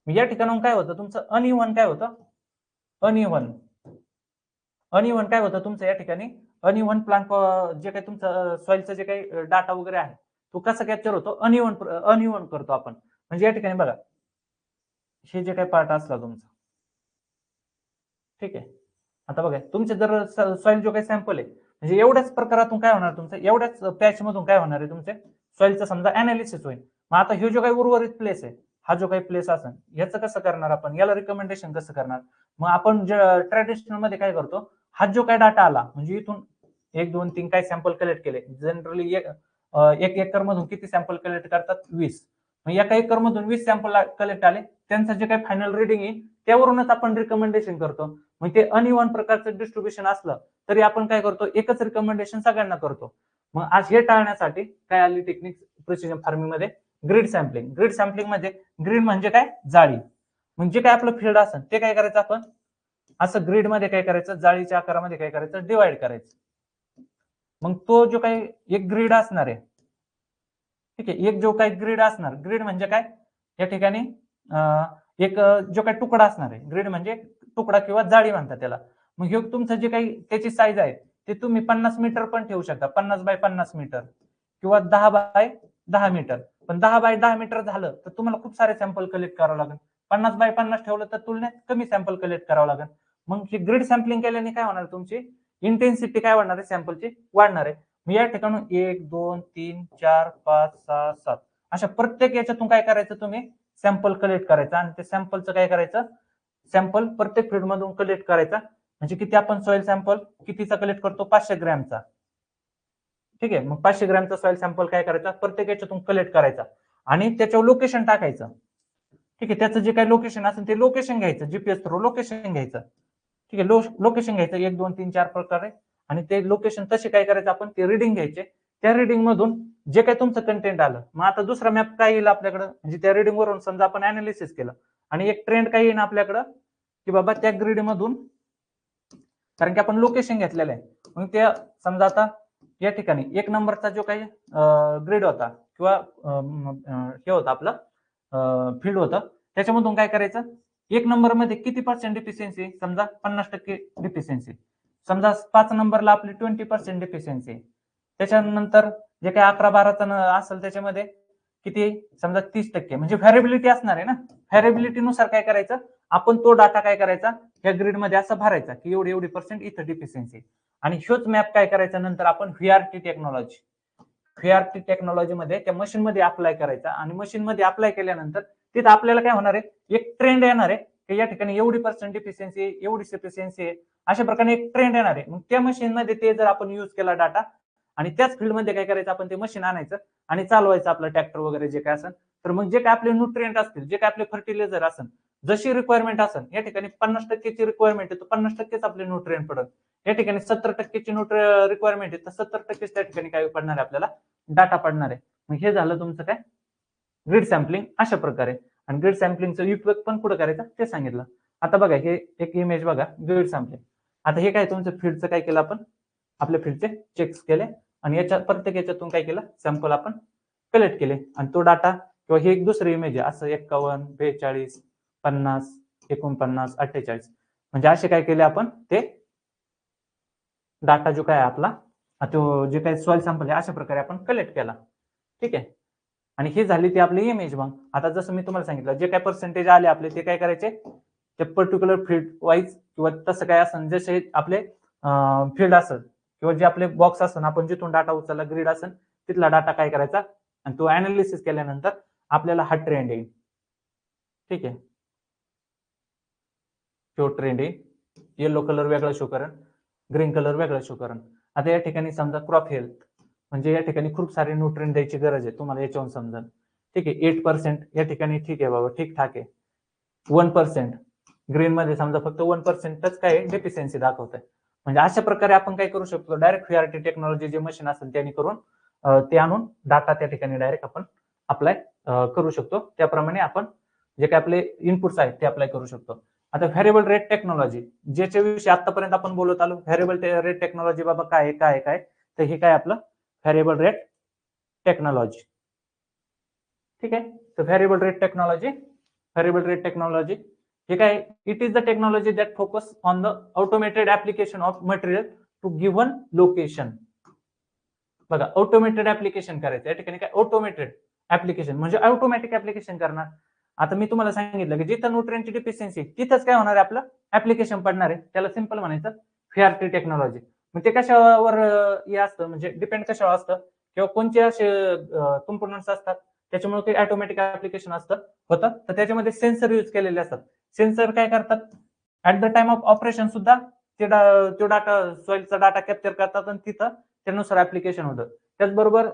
या ठिकाणाहून काय होतं तुमचं अनइव्हन, काय होतं अनइव्हन काय होतं तुमचं या ठिकाणी, अनइव्हन प्लांट जे काही तुमचं सॉइलचं जे काही डाटा वगैरे आहे तो कसा कॅप्चर होतो, अनइव्हन करतो आपण. म्हणजे या ठिकाणी बघा, हे जे काही पार्ट असला तुमचा, ठीक आहे, आता बघा तुमचे जर सॉइल जो काही सॅम्पल आहे, म्हणजे एवढ्याच प्रकारातून काय होणार तुमचं, एवढ्याच पॅच मधून काय होणार आहे तुमचे सॉइलचं समजा अनालिसिस होईल. मग आता हे जो काही उर्वरित प्लेस आहे, हा जो काही प्लेस असेल, याचं कसं करणार आपण, याला रिकमेंडेशन कसं करणार. मग आपण ट्रॅडिशनल मध्ये काय करतो, हा जो काही डाटा आला, म्हणजे इथून 1 2 3 काय सॅम्पल कलेक्ट केले, जनरली एक एकर मधून किती सॅम्पल कलेक्ट करतात, 20. मग एका एकर मधून 20 सॅम्पल कलेक्ट आले, त्यांचं जे काही फायनल रिडिंग आहे त्यावरूनच आपण रिकमेंडेशन करतो. मग ते अनइव्हन प्रकारचं डिस्ट्रीब्युशन असलं तरी आपण काय करतो, एकच रिकमेंडेशन सगळ्यांना करतो. मग आज हे टाळण्यासाठी काय आली टेक्निक प्रिसिजन फार्मिंग मध्ये, ग्रिड सॅम्पलिंग. ग्रिड सॅम्पलिंग मध्ये ग्रिड म्हणजे काय, जाळी. म्हणजे काय आपलं फील्ड असेल ते काय करायचं आपण, असं ग्रिड मध्ये काय करायचं, जाळीच्या आकारामध्ये काय करायचं, डिवाइड करायचं. मग तो जो काही एक ग्रिड असणार आहे, ठीक आहे, एक जो काही ग्रिड असणार, ग्रिड म्हणजे काय या ठिकाणी एक जो काही तुकडा असणार आहे, ग्रिड म्हणजे तुकडा किंवा जाळी म्हणतात त्याला. मग हे तुमचं जे काही त्याची साईज आहे ते तुम्ही 50 मीटर पण ठेवू शकता, 50 बाय 50 मीटर किंवा 10 बाय 10 मीटर. पण 10 बाय 10 मीटर झालं तर तुम्हाला खूप सारे सॅम्पल कलेक्ट करावं लागेल. 50 बाय 50 ठेवलं तर तुलनेत कमी सॅम्पल कलेक्ट करावं लागेल. मग ही ग्रिड सॅम्पलिंग केल्याने काय होणार, तुमची इंटेन्सिटी काय वाढणार आहे, सॅम्पलची वाढणार आहे. मी या ठिकाणी 1 2 3 4 5 6 7 अशा प्रत्येक याच्यातून काय करायचं, तुम्ही सॅम्पल कलेक्ट करायचा आणि ते सॅम्पलचं काय करायचं, सॅम्पल प्रत्येक फील्ड मधून कलेक्ट करायचा. म्हणजे किती आपण सॉइल सॅम्पल कितीचा कलेक्ट करतो, 500 ग्रॅमचा, ठीक आहे. मग 500 ग्रॅमचा सॉइल सॅम्पल काय करायचा, प्रत्येक याच्यातून कलेक्ट करायचा आणि त्याच्यावर लोकेशन टाकायचं, ठीक आहे. त्याचं जे काही लोकेशन असेल ते लोकेशन घ्यायचं, जीपीएस थ्रू लोकेशन घ्यायचं, ठीक आहे. लोकेशन घ्यायचं 1 2 3 4 प्रकारे आणि ते लोकेशन तसे काय करायचं आपण, ते रिडिंग घ्यायचे. त्या रिडिंग मधून जे काही तुमचं कंटेंट आलं, मग आता दुसरा मॅप काय येईल आपल्याकडे, म्हणजे त्या रिडिंग वरून समजा आपण अनालिसिस केलं आणि एक ट्रेंड काय येईल आपल्याकडं, की बाबा त्या ग्रिड मधून, कारण की आपण लोकेशन घेतलेलं आहे, मग ते समजा आता या ठिकाणी 1 नंबरचा जो काही ग्रिड होता किंवा हे होतं आपलं फील्ड होतं, त्याच्यामधून काय करायचं, 1 नंबर मध्ये किती पर्सेंट डिफिशियन्सी, समजा 50% डिफिशियन्सी, समजा 5 नंबरला आपली 20% डिफिशियन्सी, त्याच्यानंतर जे काही 11 12 असेल त्याच्यामध्ये किती, समजा 30%, म्हणजे व्हॅरिबिलिटी असणार आहे ना. व्हॅरिबिलिटी नुसार काय करायचं, आपण तो डाटा काय करायचा, या ग्रिड मध्ये असं भरायचा की एवढी एवढी पर्सेंट इथं डिफिशियन्सी. आणि ह्योच मॅप काय करायचा नंतर आपण व्हीआरटी टेक्नॉलॉजी मध्ये त्या मशीन मध्ये अप्लाय करायचा आणि मशीन मध्ये अप्लाय केल्यानंतर तिथं आपल्याला काय होणार आहे, एक ट्रेंड येणार आहे की या ठिकाणी एवढी पर्सेंट डिफिशियन्सी, एवढी सफिशियन्सी आहे, अशा प्रकारे एक ट्रेंड येणार आहे. मग त्या मशीन मध्ये ते जर आपण युज केला डाटा आणि त्याच फील्ड मध्ये काय करायचं, आपण ते मशीन आणायचं आणि चालवायचं आपलं ट्रॅक्टर वगैरे जे काय असेल, तर मग जे काय आपले न्यूट्रिएंट असतील, जे काय आपले फर्टिलायझर असेल, जशी रिक्वायरमेंट असेल, या ठिकाणी 50%ची रिक्वायरमेंट आहे तर 50%च आपले न्यूट्रिएंट पडत, या ठिकाणी 70%ची रिक्वायरमेंट आहे तर 70%च त्या ठिकाणी काय पडणार आहे, आपल्याला डाटा पडणार आहे. मग हे झालं तुमचं काय, ग्रिड सॅम्पलिंग अशा प्रकारे. आणि ग्रिड सॅम्पलिंगचं उपयोग पण पुढे करायचा ते सांगितलं. आता बघा हे एक इमेज बघा, ग्रिड सॅम्पलिंग. आता हे काय तुमचं फील्डचं काय केलं आपण, आपल्या फील्डचे चेक्स केले आणि याच्या प्रत्येक याच्यातून काय केलं, सॅम्पल आपण कलेक्ट केले आणि तो डाटा किंवा हे एक दुसरी इमेज आहे, असं 51 42 50 49 48 म्हणजे असे काय केले आपण, ते डाटा जो काय आपला तो जे काही सॉइल सॅम्पल आहे अशा प्रकारे आपण कलेक्ट केला, ठीक आहे. आणि हे झाली ती आपली इमेज. मग आता जसं मी तुम्हाला सांगितलं, जे काय पर्सेंटेज आले आपले ते काय करायचे, ते पर्टिक्युलर फील्ड वाईज किंवा तसं काय असेल, जसे आपले फील्ड असेल किंवा जे आपले बॉक्स असेल, आपण जिथून डाटा उचलला ग्रिड असेल तिथला डाटा काय करायचा आणि तो अनालिसिस केल्यानंतर आपल्याला हा ट्रेंड येईल, ठीक आहे. तो ट्रेंड येईल, येलो कलर वेगळा शो करेल, ग्रीन कलर वेगळा शो करेल. आता या ठिकाणी समजा क्रॉप हेल्थ म्हणजे या ठिकाणी खूप सारे न्यूट्रिएंट द्यायची गरज आहे, तुम्हाला याच्यावरून समजा. ठीक आहे, 8% या ठिकाणी ठीक आहे बाबा, ठीकठाक आहे. 1% ग्रीन मध्ये समजा फक्त 1%च काय डेफिशियन्सी दाखवत आहे. म्हणजे अशा प्रकारे आपण काय करू शकतो, डायरेक्ट व्हीआरटी टेक्नॉलॉजी जे मशीन असेल त्यांनी करून ते आणून डाटा त्या ठिकाणी डायरेक्ट आपण अप्लाय करू शकतो. त्याप्रमाणे आपण जे काही आपले इनपुट्स आहेत ते अप्लाय करू शकतो. आता व्हेरिएबल रेट टेक्नॉलॉजी ज्याच्याविषयी आतापर्यंत आपण बोलत आलो, व्हेरिएबल रेट टेक्नॉलॉजी बाबा काय काय तर हे काय आपलं व्हेरिएबल रेट टेक्नॉलॉजी. ठीक आहे, तर व्हेरिएबल रेट टेक्नॉलॉजी हे काय, it is the technology that focus on the automated application of material to given location. बघा, ऑटोमेटेड ऍप्लिकेशन करायचं या ठिकाणी काय, ऑटोमेटेड ऍप्लिकेशन म्हणजे ऑटोमॅटिक ऍप्लिकेशन करणार. आता मी तुम्हाला सांगितलं की जिथं न्यूट्रिएंटची डिफिशियन्सी तिथंच काय होणार आहे, आपलं ऍप्लिकेशन पडणार आहे. त्याला सिंपल म्हणायचं व्हीआरटी टेक्नॉलॉजी. मग ते कशावर हे असतं, म्हणजे डिपेंड कशावर असतं किंवा कोणते असे कंपोनंट्स असतात त्याच्यामुळे ते ऑटोमॅटिक ऍप्लिकेशन होतं. तर त्याच्यामध्ये सेन्सर यूज केलेले असतात. सेन्सर काय करतात, at the time of operation सुद्धा तो डाटा सॉइलचा डाटा कॅप्चर करतात आणि तिथं त्यानुसार ऍप्लिकेशन होतं. त्याचबरोबर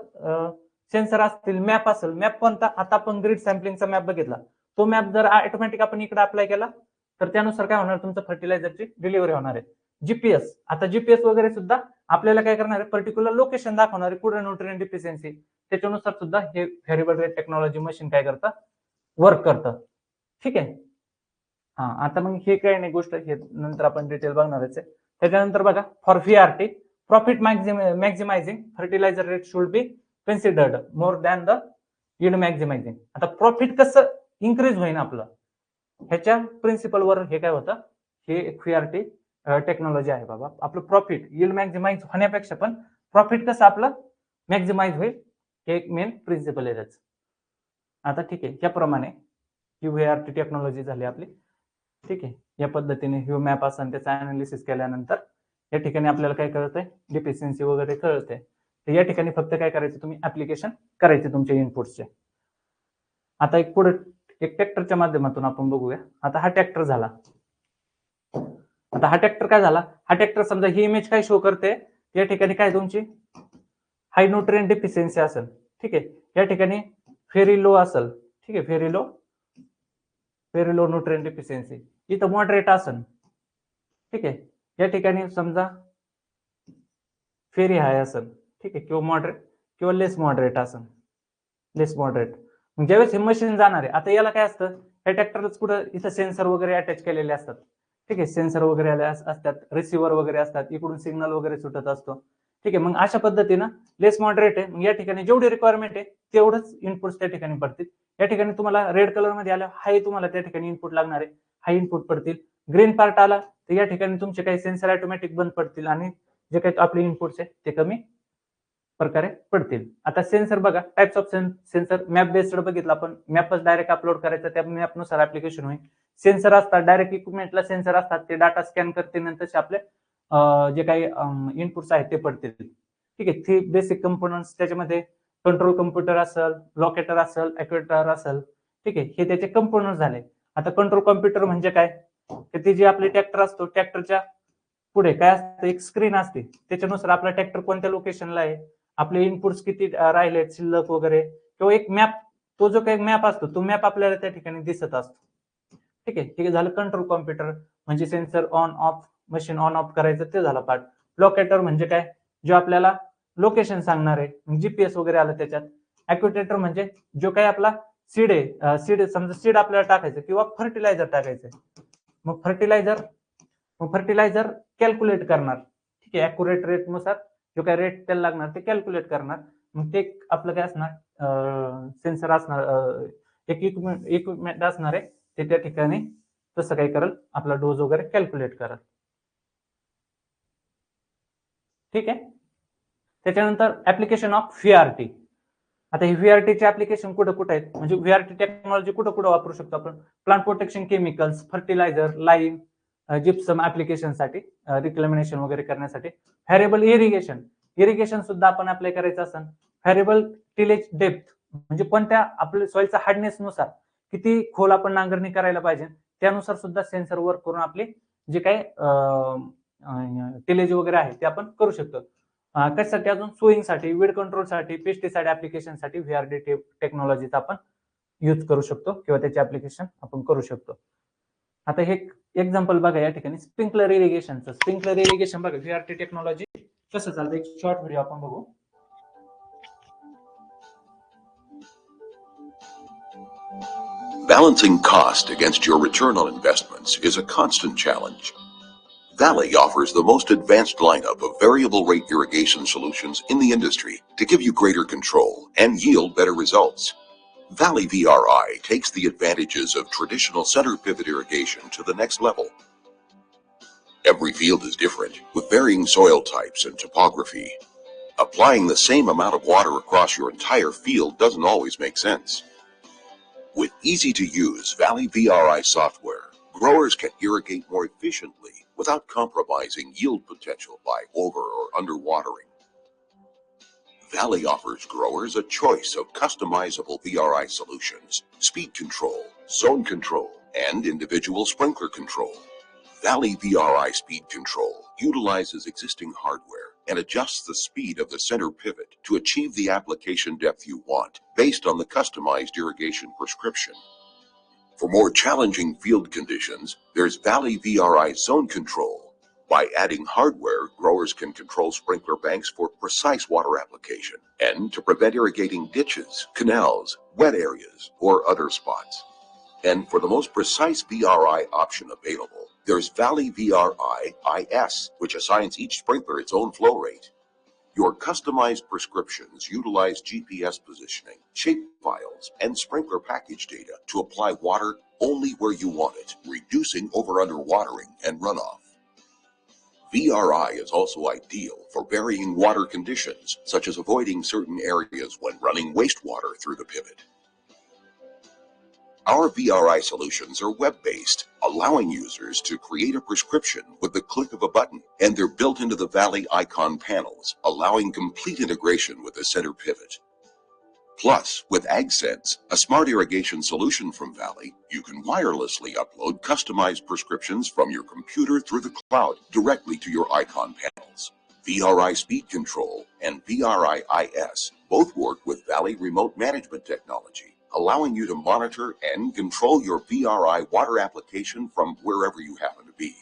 सेन्सर असतील, मॅप असेल, मॅप कोणता, आता आपण ग्रीड सॅम्पलिंगचा मॅप बघितला, तो मॅप जर ऑटोमॅटिक आपण इकडे अप्लाय केला तर त्यानुसार काय होणार, तुमचं फर्टिलायझरची डिलिव्हरी होणार आहे. जीपीएस, आता जीपीएस वगैरे सुद्धा आपल्याला काय करणार आहे, पर्टिक्युलर लोकेशन दाखवणार आहे कुठे न्यूट्रिएंट डिफिशियन्सी, त्याच्यानुसार सुद्धा हे व्हेरिएबल रेट टेक्नॉलॉजी मशीन काय करतं, वर्क करतं. ठीक आहे, हा. आता मग हे काही नाही गोष्ट, हे नंतर आपण डिटेल बघणारच आहे. त्याच्यानंतर बघा, for VRT profit maximising fertiliser rate should be considered more than the yield maximising. आता प्रॉफिट कसं इन्क्रीज होईल आपलं, ह्याच्या प्रिन्सिपलवर हे काय होतं, हे व्हीआरटी टेक्नॉलॉजी आहे बाबा. आपलं प्रॉफिट यील्ड मॅक्झिमाइज होण्यापेक्षा पण प्रॉफिट कसं आपलं मॅक्झिमाइज होईल, हे एक मेन प्रिन्सिपल आहे त्याचं. आता ठीक आहे, याप्रमाणे ही व्हीआरटी टेक्नॉलॉजी झाली आपली. ठीक आहे, या पद्धतीने ह्यू मॅप असेल त्याचं अनालिसिस केल्यानंतर या ठिकाणी आपल्याला काय कळतंय, डिफिशियन्सी वगैरे कळतंय. तर या ठिकाणी फक्त काय करायचं, तुम्ही ऍप्लिकेशन करायचे तुमच्या इनपुट्सचे. आता एक पुढे एक ट्रॅक्टरच्या माध्यमातून आपण बघूया. आता हा ट्रॅक्टर झाला. आता हा ट्रॅक्टर काय झाला, हा ट्रॅक्टर समजा ही इमेज काय शो करते, या ठिकाणी काय तुमची हाय न्यूट्रिएंट डिफिशियन्सी असेल. ठीक आहे, या ठिकाणी व्हेरी लो असेल. ठीक आहे, व्हेरी लो न्यूट्रिएंट डिफिशियन्सी. इथं मॉडरेट असेल. ठीक आहे, या ठिकाणी समजा व्हेरी हाय असेल. ठीक आहे, किंवा मॉडरेट किंवा लेस मॉडरेट असेल, लेस मॉडरेट. मग ज्यावेळेस हे मशीन जाणार आहे, आता याला काय असतं, या ट्रॅक्टरच कुठं इथं सेन्सर वगैरे अटॅच केलेले असतात. ठीक आहे, सेन्सर वगैरे असतात, रिसिव्हर वगैरे असतात, इकडून सिग्नल वगैरे सुटत असतो. ठीक आहे, मग अशा पद्धतीनं लेस मॉडरेट आहे, मग या ठिकाणी जेवढी रिक्वायरमेंट आहे तेवढंच इनपुट त्या ठिकाणी पडतील. या ठिकाणी तुम्हाला रेड कलर मध्ये आलं, हाय तुम्हाला त्या ठिकाणी इनपुट लागणार आहे, हाय इनपुट पडतील. ग्रीन पार्ट आला तर या ठिकाणी तुमचे काही सेन्सर ऑटोमॅटिक बंद पडतील आणि जे काही आपले इनपुट्स आहे ते कमी प्रकारे पडतील. आता सेन्सर बघा, types of sensor. Map based बघितलं आपण, मॅपच डायरेक्ट अपलोड करायचा, त्या मॅपनुसार ऍप्लिकेशन होईल. सेन्सर असतात, डायरेक्ट इक्विपमेंटला सेन्सर असतात, ते डाटा स्कॅन करते, नंतर आपले जे काही इनपुट्स आहेत ते पडतील. ठीक आहे, ती बेसिक कंपोनंट्स. त्याच्यामध्ये कंट्रोल कम्प्युटर असेल, लोकेटर असेल, ऍक्युएटर असेल. ठीक आहे, हे त्याचे कंपोनंट्स झाले. आता कंट्रोल कम्प्युटर म्हणजे काय, ते जे आपले ट्रॅक्टर असतो, ट्रॅक्टरच्या पुढे काय असतं, एक स्क्रीन असते, त्याच्यानुसार आपला ट्रॅक्टर कोणत्या लोकेशनला आहे, आपले इनपुट्स किती राहिले शिल्लक वगैरे, किंवा एक मॅप, तो जो काही मॅप असतो तो मॅप आपल्याला त्या ठिकाणी दिसत असतो. ठीक आहे, ठीक आहे, झालं कंट्रोल कॉम्प्युटर. म्हणजे sensor on off, machine on off करायचं, ते झालं पार्ट. लोकेटर म्हणजे काय, जो आपल्याला लोकेशन सांगणार आहे, जीपीएस वगैरे आलं त्याच्यात. ऍक्युएटर म्हणजे जो काही आपला सीड आहे, समजा सीड आपल्याला टाकायचं किंवा फर्टिलायझर टाकायचं, मग फर्टिलायझर कॅल्क्युलेट करणार. ठीक आहे, अॅक्युरेट रेट नुसार जो काही रेट त्याला लागणार ते कॅल्क्युलेट करणार. मग ते आपलं काय असणार, सेन्सर असणार, एक इक्विपमेंट असणार आहे, ते त्या ठिकाणी तसं काय करेल, आपला डोज वगैरे कॅल्क्युलेट करेल. ठीक आहे, त्याच्यानंतर ऍप्लिकेशन ऑफ व्हीआरटी. आता ही व्हीआरटीचे ऍप्लिकेशन कुठं कुठं आहेत, म्हणजे व्हीआरटी टेक्नॉलॉजी कुठं कुठं वापरू शकतो आपण. Plant protection chemicals, fertiliser, lime, gypsum ऍप्लिकेशनसाठी, रिक्लेमिनेशन वगैरे करण्यासाठी. व्हेरिएबल इरिगेशन सुद्धा आपण अप्लाय करायचं असेल. व्हेरिएबल टिलेज डेप्थ म्हणजे कोणत्या आपल्या सॉइलचा हार्डनेस नुसार किती खोल आपण नांगरणी करायला पाहिजे, त्यानुसार सुद्धा सेन्सर वर्क करून आपली जे काही टिलेज वगैरे आहे ते आपण करू शकतो. कशासाठी अजून सोईंगसाठी, वीड कंट्रोलसाठी, पेस्टिसाइड ऍप्लिकेशनसाठी VRD टेक्नॉलॉजीचा आपण यूज करू शकतो किंवा त्याचे ऍप्लिकेशन आपण करू शकतो. आता हे एक्झाम्पल बघा या ठिकाणी स्प्रिंकलर इरिगेशनचं. स्प्रिंकलर इरिगेशन बघा VRD टेक्नॉलॉजी कसं चालतं एक शॉर्ट व्हिडिओ आपण बघू. Balancing cost against your return on investments is a constant challenge. Valley offers the most advanced lineup of variable rate irrigation solutions in the industry to give you greater control and yield better results. Valley VRI takes the advantages of traditional center pivot irrigation to the next level. Every field is different, with varying soil types and topography. Applying the same amount of water across your entire field doesn't always make sense. With easy-to-use Valley VRI software, growers can irrigate more efficiently without compromising yield potential by over or underwatering. Valley offers growers a choice of customizable VRI solutions, speed control, zone control, and individual sprinkler control. Valley VRI Speed Control utilizes existing hardware and adjusts the speed of the center pivot to achieve the application depth you want based on the customized irrigation prescription. For more challenging field conditions, there's Valley VRI Zone Control. By adding hardware, growers can control sprinkler banks for precise water application and to prevent irrigating ditches, canals, wet areas, or other spots. And for the most precise VRI option available, there's Valley VRI IS, which assigns each sprinkler its own flow rate. Your customized prescriptions utilize GPS positioning, shape files, and sprinkler package data to apply water only where you want it, reducing over-under watering and runoff. VRI is also ideal for varying water conditions, such as avoiding certain areas when running wastewater through the pivot. Our VRI solutions are web-based, allowing users to create a prescription with the click of a button, and they're built into the Valley icon panels, allowing complete integration with the center pivot. Plus, with AgSense, a smart irrigation solution from Valley, you can wirelessly upload customized prescriptions from your computer through the cloud directly to your icon panels. VRI Speed Control and VRI IS both work with Valley remote management technology, allowing you to monitor and control your VRI water application from wherever you happen to be.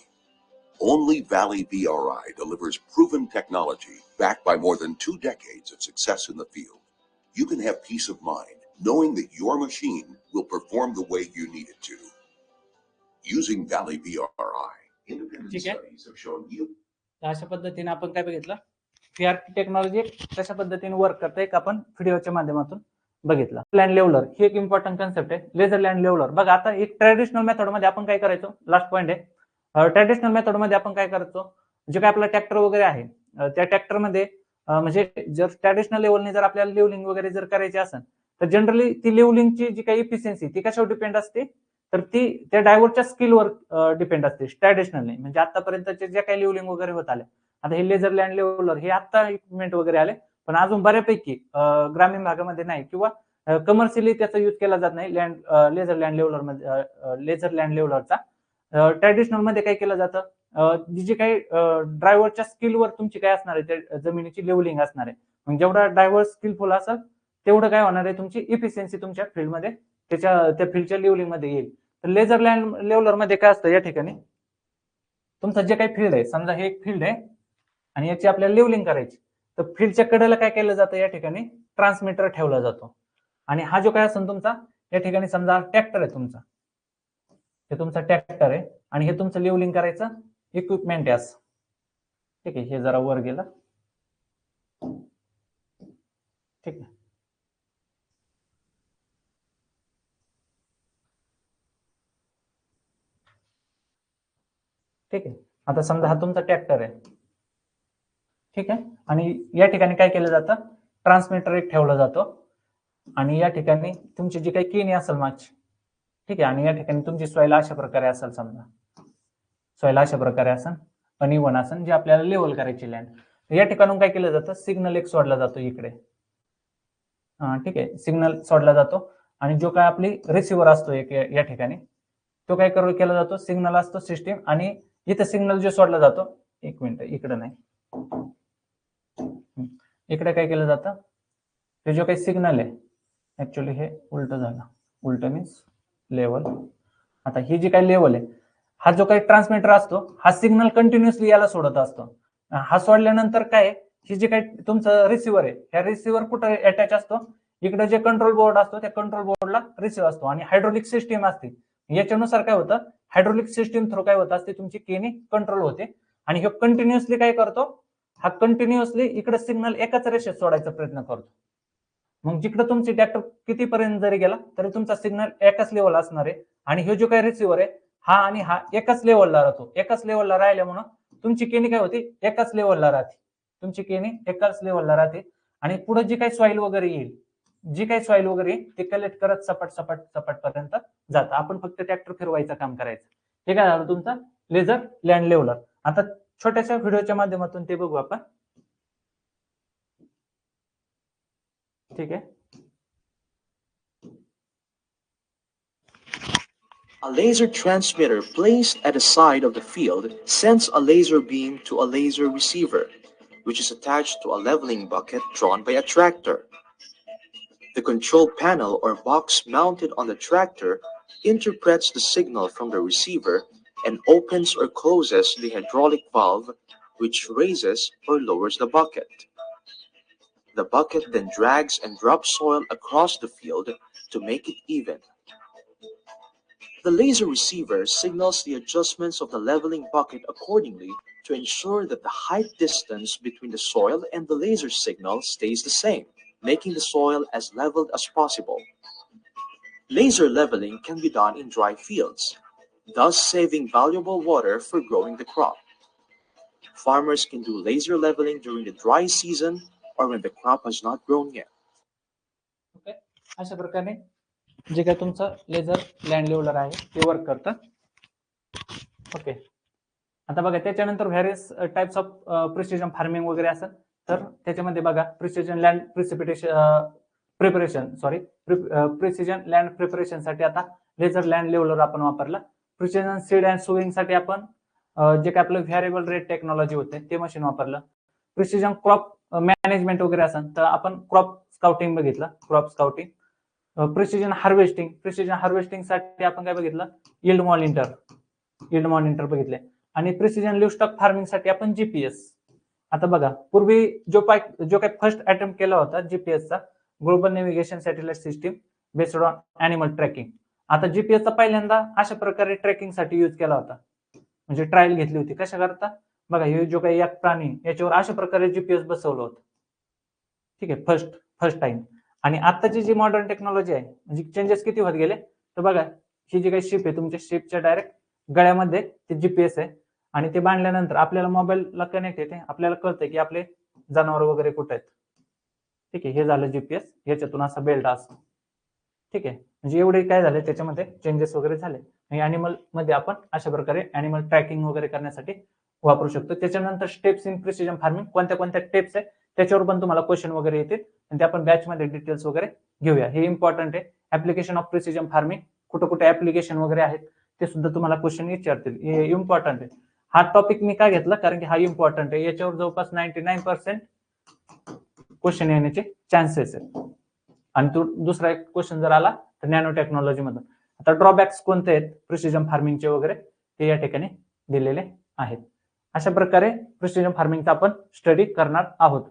Only Valley VRI delivers proven technology backed by more than 2 decades of success in the field. You can have peace of mind knowing that your machine will perform the way you need it to. Using Valley VRI, independent studies have shown yield. अशा पद्धतीने आपण काय बघितलं VRD technology कशा पद्धतीने work करते एक आपण व्हिडिओच्या माध्यमातून बघितला. लँड लेवलर ही एक इम्पॉर्टंट कन्सेप्ट आहे. लेझर लँड लेवलर बघा आता एक ट्रॅडिशनल मेथड मध्ये आपण काय करायचो लास्ट पॉइंट आहे. ट्रॅडिशनल मेथड मध्ये आपण काय करायचो जे काय आपला ट्रॅक्टर वगैरे आहे त्या ट्रॅक्टर मध्ये म्हणजे जर ट्रॅडिशनल लेवलने जर आपल्याला लेवलिंग वगैरे जर करायची असेल तर जनरली ती लेवलिंगची जी काही इफिशियन्सी ती कशावर डिपेंड असते तर ती त्या ड्रायव्हरच्या स्किलवर डिपेंड असते ट्रॅडिशनली. म्हणजे आतापर्यंतचे जे काही लेवलिंग वगैरे होत आले आता हे लेझर लँड लेवलर हे आता इक्विपमेंट वगैरे आले पण अजून बऱ्यापैकी ग्रामीण भागामध्ये नाही किंवा कमर्शियली त्याचा यूज केला जात नाही लेझर लँड लेवलर मध्ये. लेझर लँड लेवलरचा ट्रॅडिशनल मध्ये काय केलं जातं जी काही ड्रायव्हरच्या स्किलवर तुमची काय असणार आहे त्या जमिनीची लेवलिंग असणार आहे. मग जेवढा ड्रायव्हर स्किलफुल असेल तेवढं काय होणार आहे तुमची इफिशियन्सी तुमच्या फील्डमध्ये त्या फील्डच्या लेवलिंग मध्ये येईल. तर लेझर लँड लेवलर मध्ये काय असतं या ठिकाणी तुमचं जे काही फील्ड आहे समजा हे एक फील्ड आहे आणि याची आपल्याला लेवलिंग करायची तर फील्डच्या कडेला काय केलं जातं या ठिकाणी ट्रान्समीटर ठेवला जातो आणि हा जो काय असेल तुमचा या ठिकाणी समजा ट्रॅक्टर आहे तुमचा हे तुमचा ट्रॅक्टर आहे आणि हे तुमचं लेवलिंग करायचं इक्विपमेंट आहे असं. ठीक आहे हे जरा वर गेलं. ठीक आहे ठीक आहे आता समजा हा तुमचा ट्रॅक्टर आहे. ठीक आहे आणि या ठिकाणी काय केलं जातं ट्रान्समीटर एक ठेवला जातो आणि या ठिकाणी तुमची जी काही केनी असेल मागची ठीक आहे आणि या ठिकाणी तुमची सॉइल अशा प्रकारे असेल समजा सॉइल अशा प्रकारे असेल अनइवन असेल जे आपल्याला लेवल करायची लँड या ठिकाणून काय केलं जातं सिग्नल एक सोडला जातो इकडे. ठीक आहे सिग्नल सोडला जातो आणि जो काय आपली रिसिव्हर असतो एक या ठिकाणी तो काय केला जातो सिग्नल असतो सिस्टीम आणि इथे सिग्नल जो सोडला जातो एक मिनिट इकडे नाही इकडे काय केलं जातं, हे जो काही सिग्नल आहे, ऍक्च्युली हे उलट झालं, उलट मीन्स लेवल. आता ही जी काही लेवल आहे, हा जो काही ट्रान्समीटर असतो हा सिग्नल कंटिन्युअसली याला सोडत असतो. हा सोडल्यानंतर काय, ही जी काही तुमचं रिसिव्हर आहे, ह्या रिसिव्हर कुठे अटॅच असतो, इकडे जे कंट्रोल बोर्ड असतो त्या कंट्रोल बोर्डला रिसिव्ह असतो आणि हायड्रोलिक सिस्टीम असते. याच्यानुसार काय होतं, हायड्रोलिक सिस्टीम थ्रू काय होत असते, तुमची केनी कंट्रोल होते आणि हे कंटिन्युअसली काय करतो, हा कंटिन्युअसली इकडे सिग्नल एकाच रेषेत सोडायचा प्रयत्न करतो. मग जिकडे तुमची ट्रॅक्टर कितीपर्यंत जरी गेला तरी तुमचा सिग्नल एकाच लेवल असणार आहे आणि हे जो काही रिसिव्हर आहे हा आणि हा एकाच लेवलला राहतो. एकाच लेवलला राहिल्यामुळे तुमची केनी काय होती, एकाच लेवलला राहते. तुमची केनी एकाच लेवलला राहते आणि पुढे जी काही सॉइल वगैरे येईल, जी काही सॉइल वगैरे येईल ते कलेक्ट करत सपाट सपाट सपाट पर्यंत जातं. आपण फक्त ट्रॅक्टर फिरवायचं काम करायचं. हे काय झालं तुमचा लेझर लँड लेवलर. आता छोट्याशा व्हिडिओच्या माध्यमातून ते बघू आपण. ठीक आहे. A laser transmitter placed at the side of the field sends a laser beam to a laser receiver, which is attached to a leveling bucket drawn by a tractor. The control panel or box mounted on the tractor interprets the signal from the receiver and opens or closes the hydraulic valve, which raises or lowers the bucket. The bucket then drags and drops soil across the field to make it even. The laser receiver signals the adjustments of the leveling bucket accordingly to ensure that the height distance between the soil and the laser signal stays the same, making the soil as leveled as possible. Laser leveling can be done in dry fields, thus saving valuable water for growing the crop. Farmers can do laser leveling during the dry season or when the crop has not grown yet. Okay, अशा प्रकारे जे काय तुमचं laser land leveller आहे ते work करतं. Okay, आता बघा त्याच्यानंतर various types of precision farming वगैरे असेल तर त्याच्यामध्ये बघा precision land precision land preparation साठी आता लेझर लँड लेवलर आपण वापरला. प्रिसिजन सीड अँड सोविंग साठी आपण जे काय आपलं व्हेरिएबल रेट टेक्नॉलॉजी होते ते मशीन वापरलं. प्रिसिजन क्रॉप मॅनेजमेंट वगैरे असेल तर आपण क्रॉप स्काउटिंग बघितलं, क्रॉप स्काउटिंग. प्रिसिजन हार्वेस्टिंग साठी आपण काय बघितलं, यील्ड मॉनिटर बघितले. आणि प्रिसिजन लिव्हस्टॉक फार्मिंग साठी आपण जीपीएस. आता बघा पूर्वी जो काही फर्स्ट अटेम्प्ट केला होता जीपीएसचा, global navigation satellite system based on animal tracking. आता जीपीएसचा पहिल्यांदा अशा प्रकारे ट्रॅकिंग साठी यूज केला होता, म्हणजे ट्रायल घेतली होती. कशा करता बघा, हे जो काही एक प्राणी याच्यावर अशा प्रकारे जीपीएस बसवलं होतं. ठीक आहे, फर्स्ट टाइम. आणि आताची जी मॉडर्न टेक्नॉलॉजी आहे, म्हणजे चेंजेस किती होत गेले तर बघा, ही जी काही शिप आहे तुमच्या शिपच्या डायरेक्ट गळ्यामध्ये ते जीपीएस आहे आणि ते बांधल्यानंतर आपल्याला मोबाईलला कनेक्ट येते, आपल्याला कळतंय की आपले जनावर वगैरे कुठे आहेत. ठीक आहे, हे झालं जीपीएस. याच्यातून असा बेल्ट असतो. ठीक आहे, म्हणजे एवढे काय झाले त्याच्यामध्ये चेंजेस वगैरे झाले. आणि अॅनिमल मध्ये आपण अशा प्रकारे अॅनिमल ट्रॅकिंग वगैरे करण्यासाठी वापरू शकतो. त्याच्यानंतर स्टेप्स इन प्रिसिजन फार्मिंग, कोणत्या स्टेप्स आहे त्याच्यावर पण तुम्हाला क्वेश्चन वगैरे येतील आणि ते आपण बॅच मध्ये डिटेल्स वगैरे घेऊया. हे इम्पॉर्टंट आहे. ऍप्लिकेशन ऑफ प्रिसिजन फार्मिंग, कुठे ऍप्लिकेशन वगैरे आहेत ते सुद्धा तुम्हाला क्वेश्चन विचारतील. हे इम्पॉर्टंट आहे. हा टॉपिक मी का घेतला, कारण की हा इम्पॉर्टंट आहे. याच्यावर जवळपास 99% क्वेश्चन येण्याचे चान्सेस आहेत. आणि तो दुसरा एक क्वेश्चन जर आला तर नॅनो टेक्नॉलॉजी मधून. आता ड्रॉबॅक्स कोणते आहेत प्रिसिजन फार्मिंगचे वगैरे ते या ठिकाणी दिलेले आहेत. अशा प्रकारे प्रिसिजन फार्मिंगचा आपण स्टडी करणार आहोत.